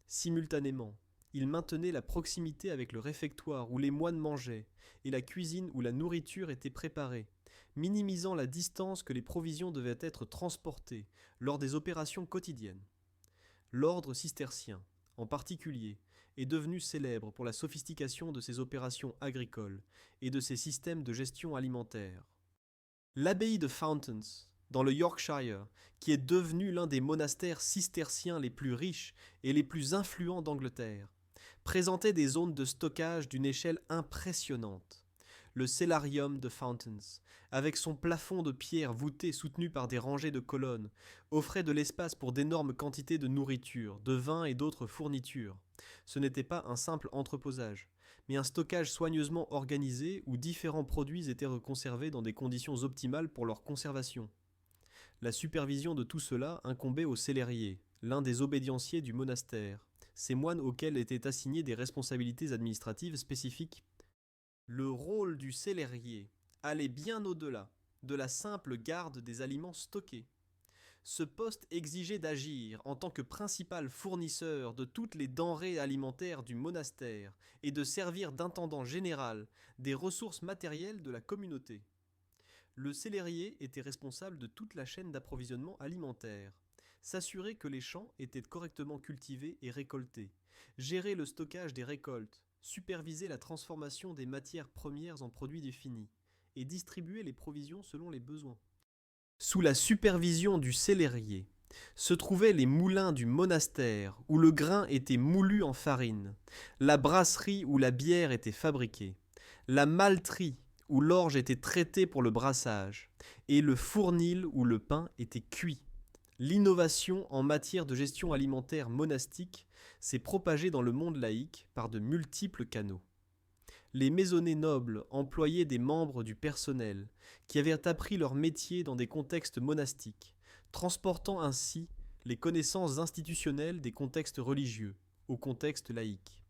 Speaker 1: Simultanément, il maintenait la proximité avec le réfectoire où les moines mangeaient et la cuisine où la nourriture était préparée, minimisant la distance que les provisions devaient être transportées lors des opérations quotidiennes. L'ordre cistercien, en particulier, est devenu célèbre pour la sophistication de ses opérations agricoles et de ses systèmes de gestion alimentaire. L'abbaye de Fountains, dans le Yorkshire, qui est devenu l'un des monastères cisterciens les plus riches et les plus influents d'Angleterre, présentait des zones de stockage d'une échelle impressionnante. Le cellarium de Fountains, avec son plafond de pierre voûté soutenu par des rangées de colonnes, offrait de l'espace pour d'énormes quantités de nourriture, de vin et d'autres fournitures. Ce n'était pas un simple entreposage, mais un stockage soigneusement organisé où différents produits étaient conservés dans des conditions optimales pour leur conservation. La supervision de tout cela incombait au cellérier, l'un des obédianciers du monastère, ces moines auxquels étaient assignées des responsabilités administratives spécifiques. Le rôle du cellérier allait bien au-delà de la simple garde des aliments stockés. Ce poste exigeait d'agir en tant que principal fournisseur de toutes les denrées alimentaires du monastère et de servir d'intendant général des ressources matérielles de la communauté. Le cellérier était responsable de toute la chaîne d'approvisionnement alimentaire, s'assurer que les champs étaient correctement cultivés et récoltés, gérer le stockage des récoltes, superviser la transformation des matières premières en produits définis et distribuer les provisions selon les besoins. Sous la supervision du cellérier se trouvaient les moulins du monastère où le grain était moulu en farine, la brasserie où la bière était fabriquée, la malterie où l'orge était traitée pour le brassage et le fournil où le pain était cuit. L'innovation en matière de gestion alimentaire monastique s'est propagée dans le monde laïque par de multiples canaux. Les maisonnés nobles employaient des membres du personnel qui avaient appris leur métier dans des contextes monastiques, transportant ainsi les connaissances institutionnelles des contextes religieux au contexte laïque.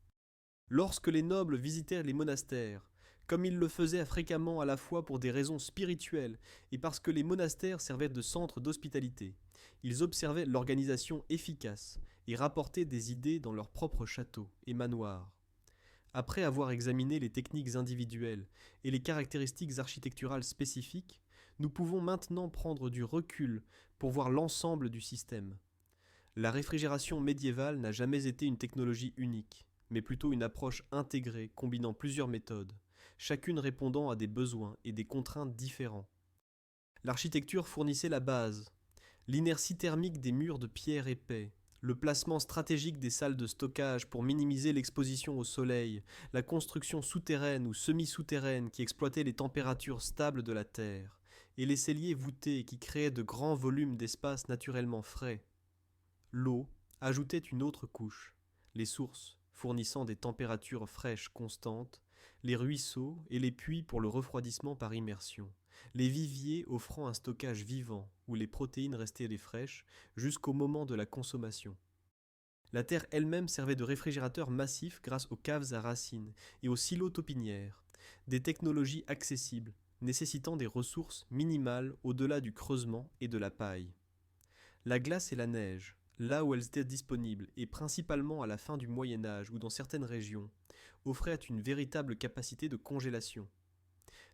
Speaker 1: Lorsque les nobles visitèrent les monastères, comme ils le faisaient fréquemment à la fois pour des raisons spirituelles et parce que les monastères servaient de centre d'hospitalité, ils observaient l'organisation efficace et rapportaient des idées dans leurs propres châteaux et manoirs. Après avoir examiné les techniques individuelles et les caractéristiques architecturales spécifiques, nous pouvons maintenant prendre du recul pour voir l'ensemble du système. La réfrigération médiévale n'a jamais été une technologie unique, mais plutôt une approche intégrée combinant plusieurs méthodes, chacune répondant à des besoins et des contraintes différents. L'architecture fournissait la base, l'inertie thermique des murs de pierre épais, le placement stratégique des salles de stockage pour minimiser l'exposition au soleil, la construction souterraine ou semi-souterraine qui exploitait les températures stables de la Terre, et les celliers voûtés qui créaient de grands volumes d'espace naturellement frais. L'eau ajoutait une autre couche, les sources fournissant des températures fraîches constantes, les ruisseaux et les puits pour le refroidissement par immersion, les viviers offrant un stockage vivant où les protéines restaient fraîches jusqu'au moment de la consommation. La terre elle-même servait de réfrigérateur massif grâce aux caves à racines et aux silos taupinières, des technologies accessibles nécessitant des ressources minimales au-delà du creusement et de la paille. La glace et la neige là où elles étaient disponibles, et principalement à la fin du Moyen Âge ou dans certaines régions, offraient une véritable capacité de congélation.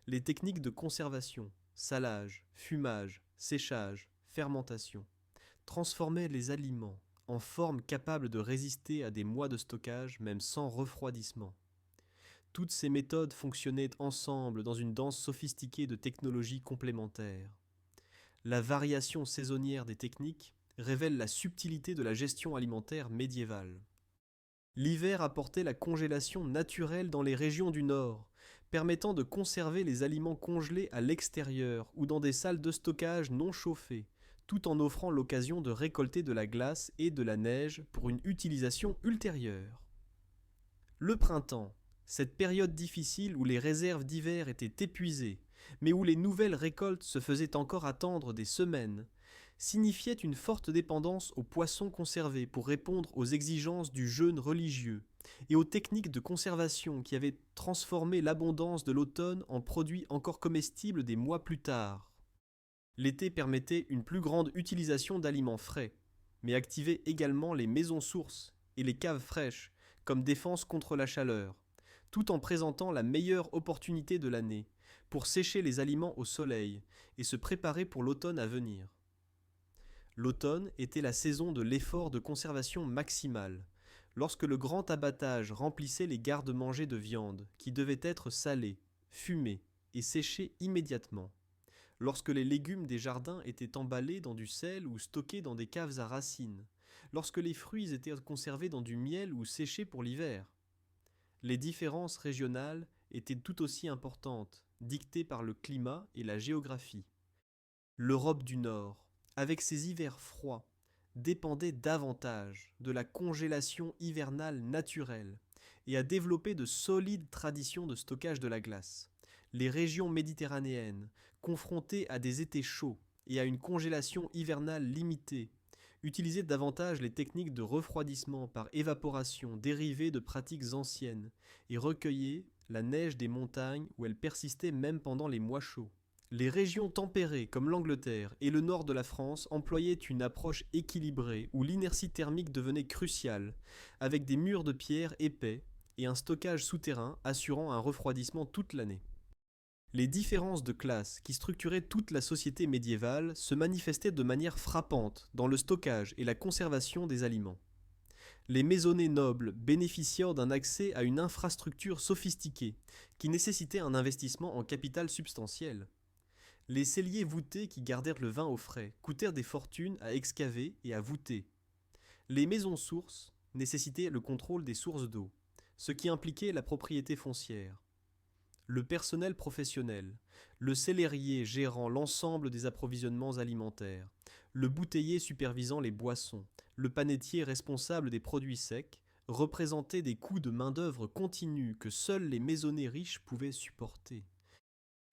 Speaker 1: Les techniques de conservation, salage, fumage, séchage, fermentation, transformaient les aliments en formes capables de résister à des mois de stockage même sans refroidissement. Toutes ces méthodes fonctionnaient ensemble dans une danse sophistiquée de technologies complémentaires. La variation saisonnière des techniques révèle la subtilité de la gestion alimentaire médiévale. L'hiver apportait la congélation naturelle dans les régions du nord, permettant de conserver les aliments congelés à l'extérieur ou dans des salles de stockage non chauffées, tout en offrant l'occasion de récolter de la glace et de la neige pour une utilisation ultérieure. Le printemps, cette période difficile où les réserves d'hiver étaient épuisées, mais où les nouvelles récoltes se faisaient encore attendre des semaines, signifiait une forte dépendance aux poissons conservés pour répondre aux exigences du jeûne religieux et aux techniques de conservation qui avaient transformé l'abondance de l'automne en produits encore comestibles des mois plus tard. L'été permettait une plus grande utilisation d'aliments frais, mais activait également les maisons sources et les caves fraîches comme défense contre la chaleur, tout en présentant la meilleure opportunité de l'année pour sécher les aliments au soleil et se préparer pour l'automne à venir. L'automne était la saison de l'effort de conservation maximale, lorsque le grand abattage remplissait les garde-manger de viande qui devaient être salés, fumés et séchés immédiatement, lorsque les légumes des jardins étaient emballés dans du sel ou stockés dans des caves à racines, lorsque les fruits étaient conservés dans du miel ou séchés pour l'hiver. Les différences régionales étaient tout aussi importantes, dictées par le climat et la géographie. L'Europe du Nord, avec ses hivers froids, dépendait davantage de la congélation hivernale naturelle et a développé de solides traditions de stockage de la glace. Les régions méditerranéennes, confrontées à des étés chauds et à une congélation hivernale limitée, utilisaient davantage les techniques de refroidissement par évaporation dérivées de pratiques anciennes et recueillaient la neige des montagnes où elle persistait même pendant les mois chauds. Les régions tempérées comme l'Angleterre et le nord de la France employaient une approche équilibrée où l'inertie thermique devenait cruciale, avec des murs de pierre épais et un stockage souterrain assurant un refroidissement toute l'année. Les différences de classe qui structuraient toute la société médiévale se manifestaient de manière frappante dans le stockage et la conservation des aliments. Les maisonnés nobles bénéficiaient d'un accès à une infrastructure sophistiquée qui nécessitait un investissement en capital substantiel. Les celliers voûtés qui gardèrent le vin au frais coûtèrent des fortunes à excaver et à voûter. Les maisons sources nécessitaient le contrôle des sources d'eau, ce qui impliquait la propriété foncière. Le personnel professionnel, le cellérier gérant l'ensemble des approvisionnements alimentaires, le bouteiller supervisant les boissons, le panettier responsable des produits secs, représentaient des coûts de main-d'œuvre continus que seuls les maisonnés riches pouvaient supporter.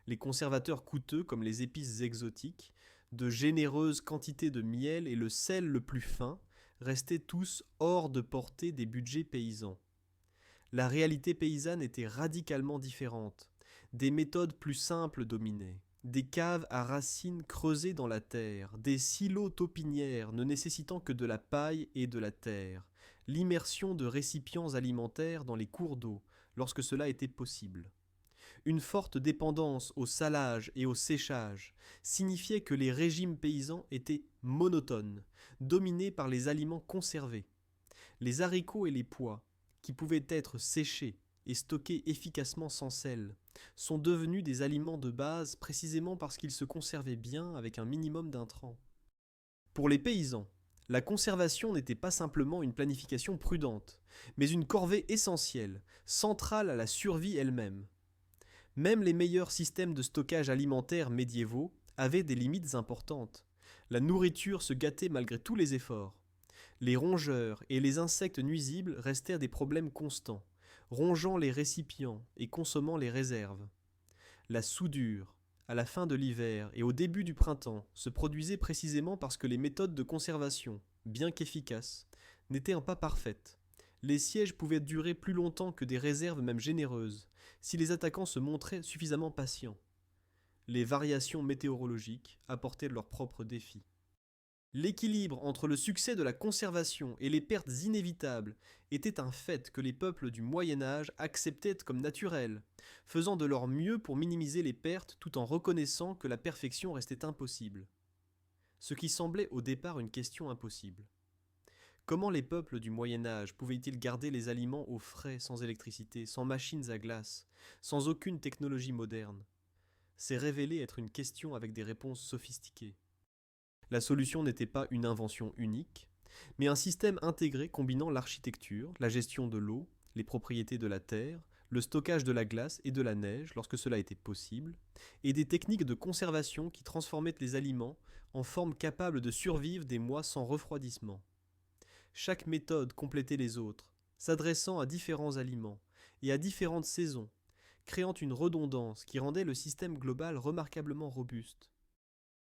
Speaker 1: Les conservateurs coûteux comme les épices exotiques, de généreuses quantités de miel et le sel le plus fin restaient tous hors de portée des budgets paysans. La réalité paysanne était radicalement différente. Des méthodes plus simples dominaient. Des caves à racines creusées dans la terre, des silos taupinières ne nécessitant que de la paille et de la terre, l'immersion de récipients alimentaires dans les cours d'eau, lorsque cela était possible. Une forte dépendance au salage et au séchage signifiait que les régimes paysans étaient monotones, dominés par les aliments conservés. Les haricots et les pois, qui pouvaient être séchés et stockés efficacement sans sel, sont devenus des aliments de base précisément parce qu'ils se conservaient bien avec un minimum d'intrants. Pour les paysans, la conservation n'était pas simplement une planification prudente, mais une corvée essentielle, centrale à la survie elle-même. Même les meilleurs systèmes de stockage alimentaire médiévaux avaient des limites importantes. La nourriture se gâtait malgré tous les efforts. Les rongeurs et les insectes nuisibles restèrent des problèmes constants, rongeant les récipients et consommant les réserves. La soudure, à la fin de l'hiver et au début du printemps, se produisait précisément parce que les méthodes de conservation, bien qu'efficaces, n'étaient pas parfaites. Les sièges pouvaient durer plus longtemps que des réserves même généreuses, si les attaquants se montraient suffisamment patients. Les variations météorologiques apportaient leurs propres défis. L'équilibre entre le succès de la conservation et les pertes inévitables était un fait que les peuples du Moyen Âge acceptaient comme naturel, faisant de leur mieux pour minimiser les pertes tout en reconnaissant que la perfection restait impossible. Ce qui semblait au départ une question impossible. Comment les peuples du Moyen Âge pouvaient-ils garder les aliments au frais sans électricité, sans machines à glace, sans aucune technologie moderne? C'est révélé être une question avec des réponses sophistiquées. La solution n'était pas une invention unique, mais un système intégré combinant l'architecture, la gestion de l'eau, les propriétés de la terre, le stockage de la glace et de la neige lorsque cela était possible, et des techniques de conservation qui transformaient les aliments en formes capables de survivre des mois sans refroidissement. Chaque méthode complétait les autres, s'adressant à différents aliments et à différentes saisons, créant une redondance qui rendait le système global remarquablement robuste.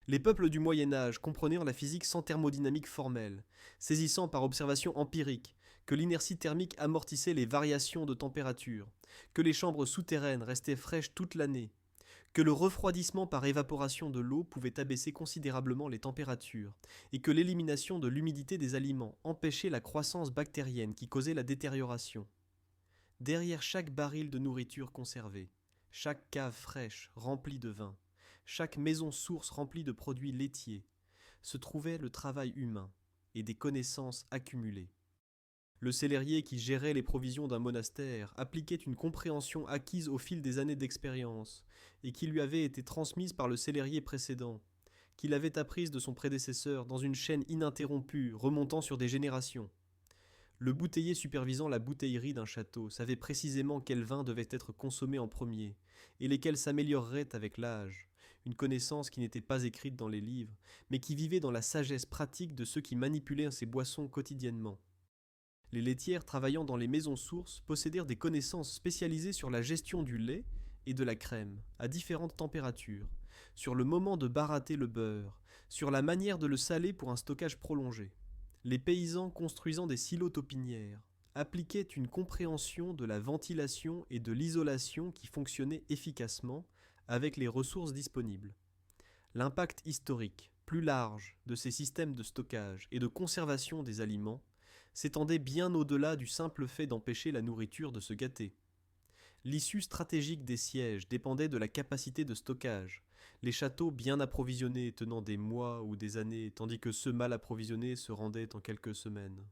Speaker 1: Les peuples du Moyen Âge comprenèrent la physique sans thermodynamique formelle, saisissant par observation empirique que l'inertie thermique amortissait les variations de température, que les chambres souterraines restaient fraîches toute l'année, que le refroidissement par évaporation de l'eau pouvait abaisser considérablement les températures, et que l'élimination de l'humidité des aliments empêchait la croissance bactérienne qui causait la détérioration. Derrière chaque baril de nourriture conservée, chaque cave fraîche remplie de vin, chaque maison source remplie de produits laitiers, se trouvait le travail humain et des connaissances accumulées. Le cellérier qui gérait les provisions d'un monastère appliquait une compréhension acquise au fil des années d'expérience et qui lui avait été transmise par le cellérier précédent, qu'il avait apprise de son prédécesseur dans une chaîne ininterrompue remontant sur des générations. Le bouteiller supervisant la bouteillerie d'un château savait précisément quel vin devait être consommé en premier et lesquels s'amélioreraient avec l'âge, une connaissance qui n'était pas écrite dans les livres, mais qui vivait dans la sagesse pratique de ceux qui manipulaient ces boissons quotidiennement. Les laitières travaillant dans les maisons sources possédèrent des connaissances spécialisées sur la gestion du lait et de la crème, à différentes températures, sur le moment de baratter le beurre, sur la manière de le saler pour un stockage prolongé. Les paysans construisant des silos taupinières appliquaient une compréhension de la ventilation et de l'isolation qui fonctionnait efficacement avec les ressources disponibles. L'impact historique, plus large, de ces systèmes de stockage et de conservation des aliments s'étendait bien au-delà du simple fait d'empêcher la nourriture de se gâter. L'issue stratégique des sièges dépendait de la capacité de stockage, les châteaux bien approvisionnés tenant des mois ou des années, tandis que ceux mal approvisionnés se rendaient en quelques semaines.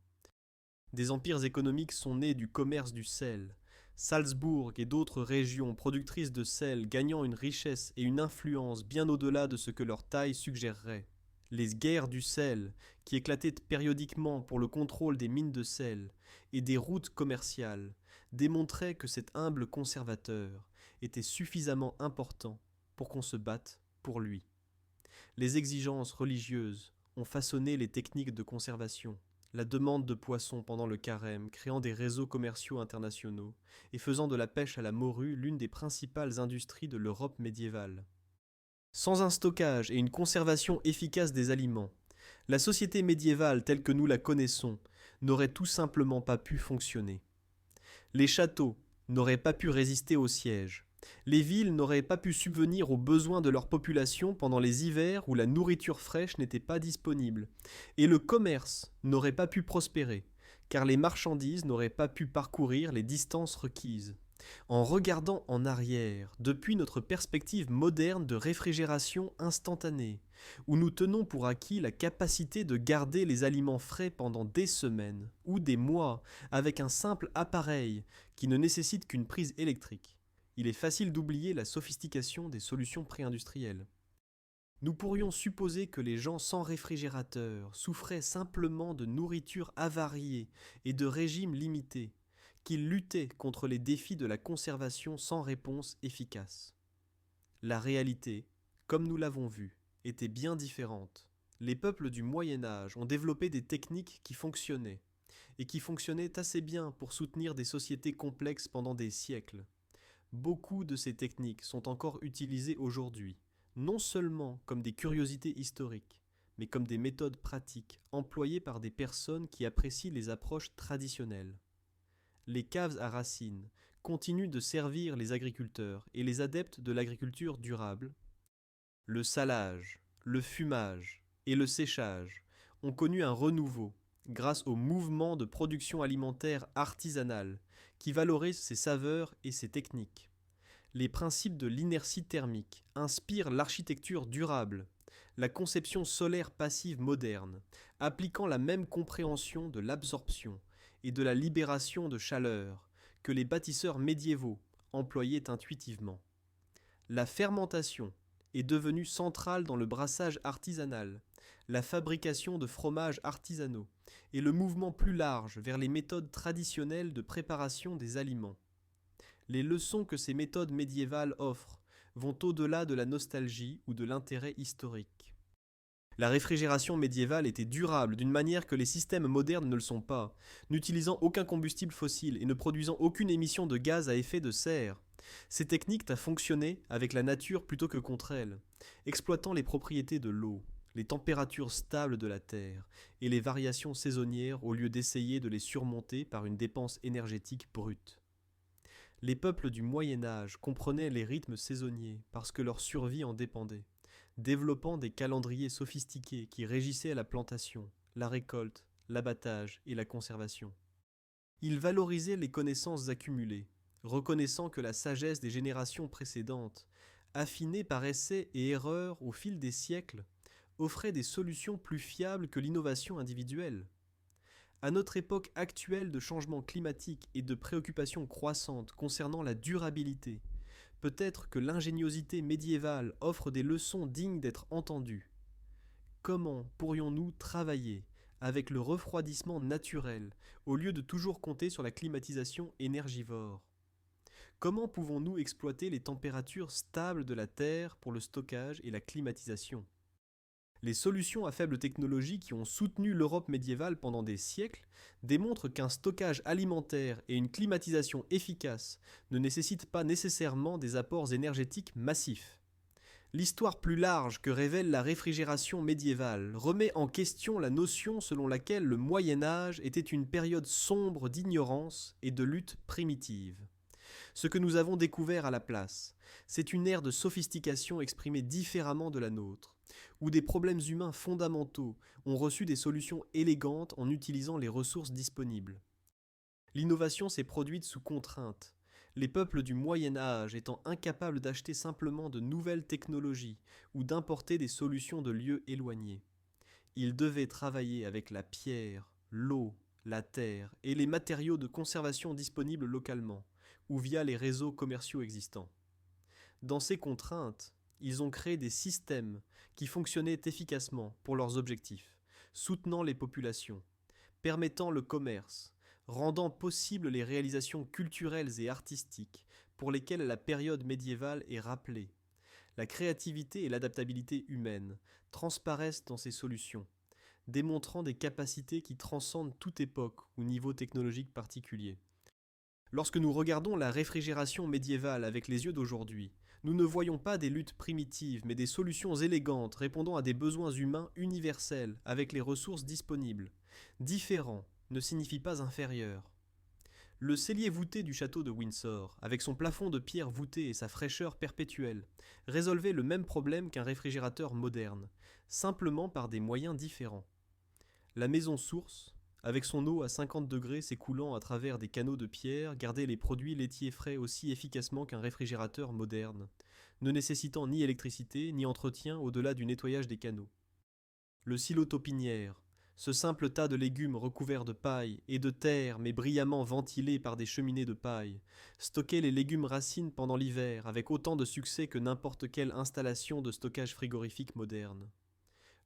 Speaker 1: Des empires économiques sont nés du commerce du sel. Salzbourg et d'autres régions productrices de sel gagnant une richesse et une influence bien au-delà de ce que leur taille suggérerait. Les guerres du sel, qui éclataient périodiquement pour le contrôle des mines de sel et des routes commerciales, démontraient que cet humble conservateur était suffisamment important pour qu'on se batte pour lui. Les exigences religieuses ont façonné les techniques de conservation, la demande de poissons pendant le carême, créant des réseaux commerciaux internationaux et faisant de la pêche à la morue l'une des principales industries de l'Europe médiévale. Sans un stockage et une conservation efficace des aliments, la société médiévale telle que nous la connaissons n'aurait tout simplement pas pu fonctionner. Les châteaux n'auraient pas pu résister aux sièges. Les villes n'auraient pas pu subvenir aux besoins de leur population pendant les hivers où la nourriture fraîche n'était pas disponible. Et le commerce n'aurait pas pu prospérer, car les marchandises n'auraient pas pu parcourir les distances requises. En regardant en arrière, depuis notre perspective moderne de réfrigération instantanée, où nous tenons pour acquis la capacité de garder les aliments frais pendant des semaines ou des mois avec un simple appareil qui ne nécessite qu'une prise électrique, il est facile d'oublier la sophistication des solutions pré-industrielles. Nous pourrions supposer que les gens sans réfrigérateur souffraient simplement de nourriture avariée et de régimes limités, qu'ils luttaient contre les défis de la conservation sans réponse efficace. La réalité, comme nous l'avons vu, était bien différente. Les peuples du Moyen Âge ont développé des techniques qui fonctionnaient, et qui fonctionnaient assez bien pour soutenir des sociétés complexes pendant des siècles. Beaucoup de ces techniques sont encore utilisées aujourd'hui, non seulement comme des curiosités historiques, mais comme des méthodes pratiques employées par des personnes qui apprécient les approches traditionnelles. Les caves à racines continuent de servir les agriculteurs et les adeptes de l'agriculture durable. Le salage, le fumage et le séchage ont connu un renouveau grâce au mouvement de production alimentaire artisanale qui valorise ses saveurs et ses techniques. Les principes de l'inertie thermique inspirent l'architecture durable, la conception solaire passive moderne, appliquant la même compréhension de l'absorption et de la libération de chaleur que les bâtisseurs médiévaux employaient intuitivement. La fermentation est devenue centrale dans le brassage artisanal, la fabrication de fromages artisanaux et le mouvement plus large vers les méthodes traditionnelles de préparation des aliments. Les leçons que ces méthodes médiévales offrent vont au-delà de la nostalgie ou de l'intérêt historique. La réfrigération médiévale était durable d'une manière que les systèmes modernes ne le sont pas, n'utilisant aucun combustible fossile et ne produisant aucune émission de gaz à effet de serre. Ces techniques ont fonctionné avec la nature plutôt que contre elle, exploitant les propriétés de l'eau, les températures stables de la terre et les variations saisonnières au lieu d'essayer de les surmonter par une dépense énergétique brute. Les peuples du Moyen Âge comprenaient les rythmes saisonniers parce que leur survie en dépendait, développant des calendriers sophistiqués qui régissaient la plantation, la récolte, l'abattage et la conservation. Ils valorisaient les connaissances accumulées, reconnaissant que la sagesse des générations précédentes, affinée par essais et erreurs au fil des siècles, offrait des solutions plus fiables que l'innovation individuelle. À notre époque actuelle de changement climatique et de préoccupations croissantes concernant la durabilité, peut-être que l'ingéniosité médiévale offre des leçons dignes d'être entendues. Comment pourrions-nous travailler avec le refroidissement naturel au lieu de toujours compter sur la climatisation énergivore? Comment pouvons-nous exploiter les températures stables de la Terre pour le stockage et la climatisation? Les solutions à faible technologie qui ont soutenu l'Europe médiévale pendant des siècles démontrent qu'un stockage alimentaire et une climatisation efficace ne nécessitent pas nécessairement des apports énergétiques massifs. L'histoire plus large que révèle la réfrigération médiévale remet en question la notion selon laquelle le Moyen Âge était une période sombre d'ignorance et de lutte primitive. Ce que nous avons découvert à la place, c'est une ère de sophistication exprimée différemment de la nôtre, où des problèmes humains fondamentaux ont reçu des solutions élégantes en utilisant les ressources disponibles. L'innovation s'est produite sous contrainte, les peuples du Moyen Âge étant incapables d'acheter simplement de nouvelles technologies ou d'importer des solutions de lieux éloignés. Ils devaient travailler avec la pierre, l'eau, la terre et les matériaux de conservation disponibles localement, ou via les réseaux commerciaux existants. Dans ces contraintes, ils ont créé des systèmes qui fonctionnaient efficacement pour leurs objectifs, soutenant les populations, permettant le commerce, rendant possibles les réalisations culturelles et artistiques pour lesquelles la période médiévale est rappelée. La créativité et l'adaptabilité humaine transparaissent dans ces solutions, démontrant des capacités qui transcendent toute époque ou niveau technologique particulier. Lorsque nous regardons la réfrigération médiévale avec les yeux d'aujourd'hui, nous ne voyons pas des luttes primitives, mais des solutions élégantes répondant à des besoins humains universels avec les ressources disponibles. Différent ne signifie pas inférieur. Le cellier voûté du château de Windsor, avec son plafond de pierre voûtée et sa fraîcheur perpétuelle, résolvait le même problème qu'un réfrigérateur moderne, simplement par des moyens différents. La maison source, avec son eau à 50 degrés s'écoulant à travers des canaux de pierre, gardait les produits laitiers frais aussi efficacement qu'un réfrigérateur moderne, ne nécessitant ni électricité ni entretien au-delà du nettoyage des canaux. Le silo taupinière, ce simple tas de légumes recouverts de paille et de terre mais brillamment ventilés par des cheminées de paille, stockait les légumes racines pendant l'hiver avec autant de succès que n'importe quelle installation de stockage frigorifique moderne.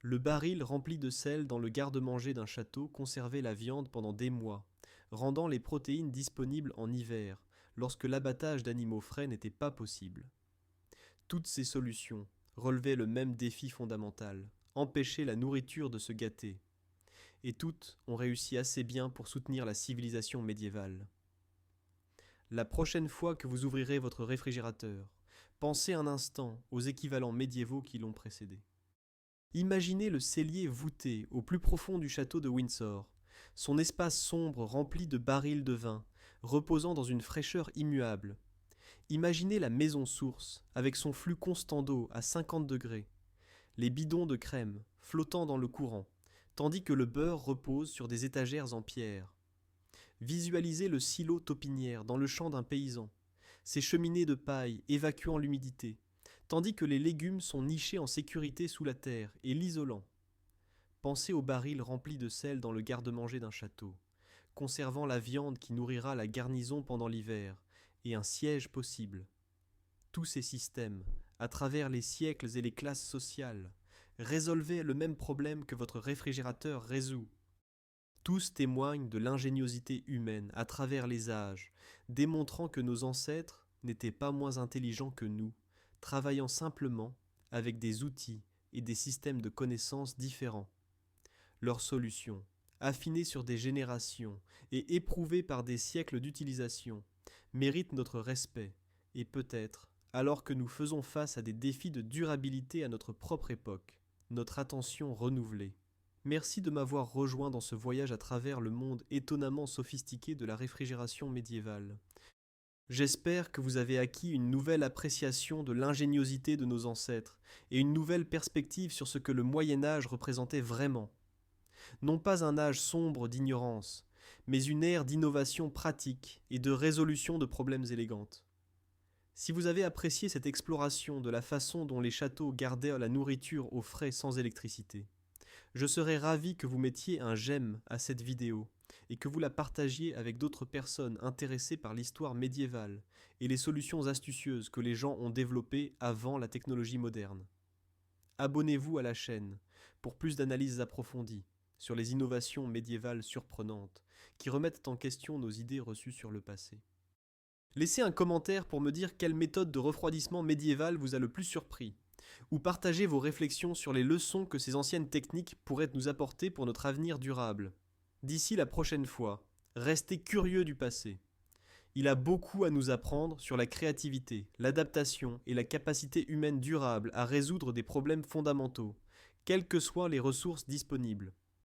Speaker 1: Le baril rempli de sel dans le garde-manger d'un château conservait la viande pendant des mois, rendant les protéines disponibles en hiver, lorsque l'abattage d'animaux frais n'était pas possible. Toutes ces solutions relevaient le même défi fondamental, empêcher la nourriture de se gâter. Et toutes ont réussi assez bien pour soutenir la civilisation médiévale. La prochaine fois que vous ouvrirez votre réfrigérateur, pensez un instant aux équivalents médiévaux qui l'ont précédé. Imaginez le cellier voûté au plus profond du château de Windsor, son espace sombre rempli de barils de vin, reposant dans une fraîcheur immuable. Imaginez la maison source, avec son flux constant d'eau à 50 degrés, les bidons de crème flottant dans le courant, tandis que le beurre repose sur des étagères en pierre. Visualisez le silo taupinière dans le champ d'un paysan, ses cheminées de paille évacuant l'humidité, tandis que les légumes sont nichés en sécurité sous la terre et l'isolant. Pensez aux barils remplis de sel dans le garde-manger d'un château, conservant la viande qui nourrira la garnison pendant l'hiver, et un siège possible. Tous ces systèmes, à travers les siècles et les classes sociales, résolvaient le même problème que votre réfrigérateur résout. Tous témoignent de l'ingéniosité humaine à travers les âges, démontrant que nos ancêtres n'étaient pas moins intelligents que nous, travaillant simplement avec des outils et des systèmes de connaissances différents. Leurs solutions, affinées sur des générations et éprouvées par des siècles d'utilisation, méritent notre respect et peut-être, alors que nous faisons face à des défis de durabilité à notre propre époque, notre attention renouvelée. Merci de m'avoir rejoint dans ce voyage à travers le monde étonnamment sophistiqué de la réfrigération médiévale. J'espère que vous avez acquis une nouvelle appréciation de l'ingéniosité de nos ancêtres et une nouvelle perspective sur ce que le Moyen Âge représentait vraiment. Non pas un âge sombre d'ignorance, mais une ère d'innovation pratique et de résolution de problèmes élégantes. Si vous avez apprécié cette exploration de la façon dont les châteaux gardèrent la nourriture au frais sans électricité, je serais ravi que vous mettiez un j'aime à cette vidéo et que vous la partagiez avec d'autres personnes intéressées par l'histoire médiévale et les solutions astucieuses que les gens ont développées avant la technologie moderne. Abonnez-vous à la chaîne pour plus d'analyses approfondies sur les innovations médiévales surprenantes qui remettent en question nos idées reçues sur le passé. Laissez un commentaire pour me dire quelle méthode de refroidissement médiéval vous a le plus surpris, ou partagez vos réflexions sur les leçons que ces anciennes techniques pourraient nous apporter pour notre avenir durable. D'ici la prochaine fois, restez curieux du passé. Il a beaucoup à nous apprendre sur la créativité, l'adaptation et la capacité humaine durable à résoudre des problèmes fondamentaux, quelles que soient les ressources disponibles.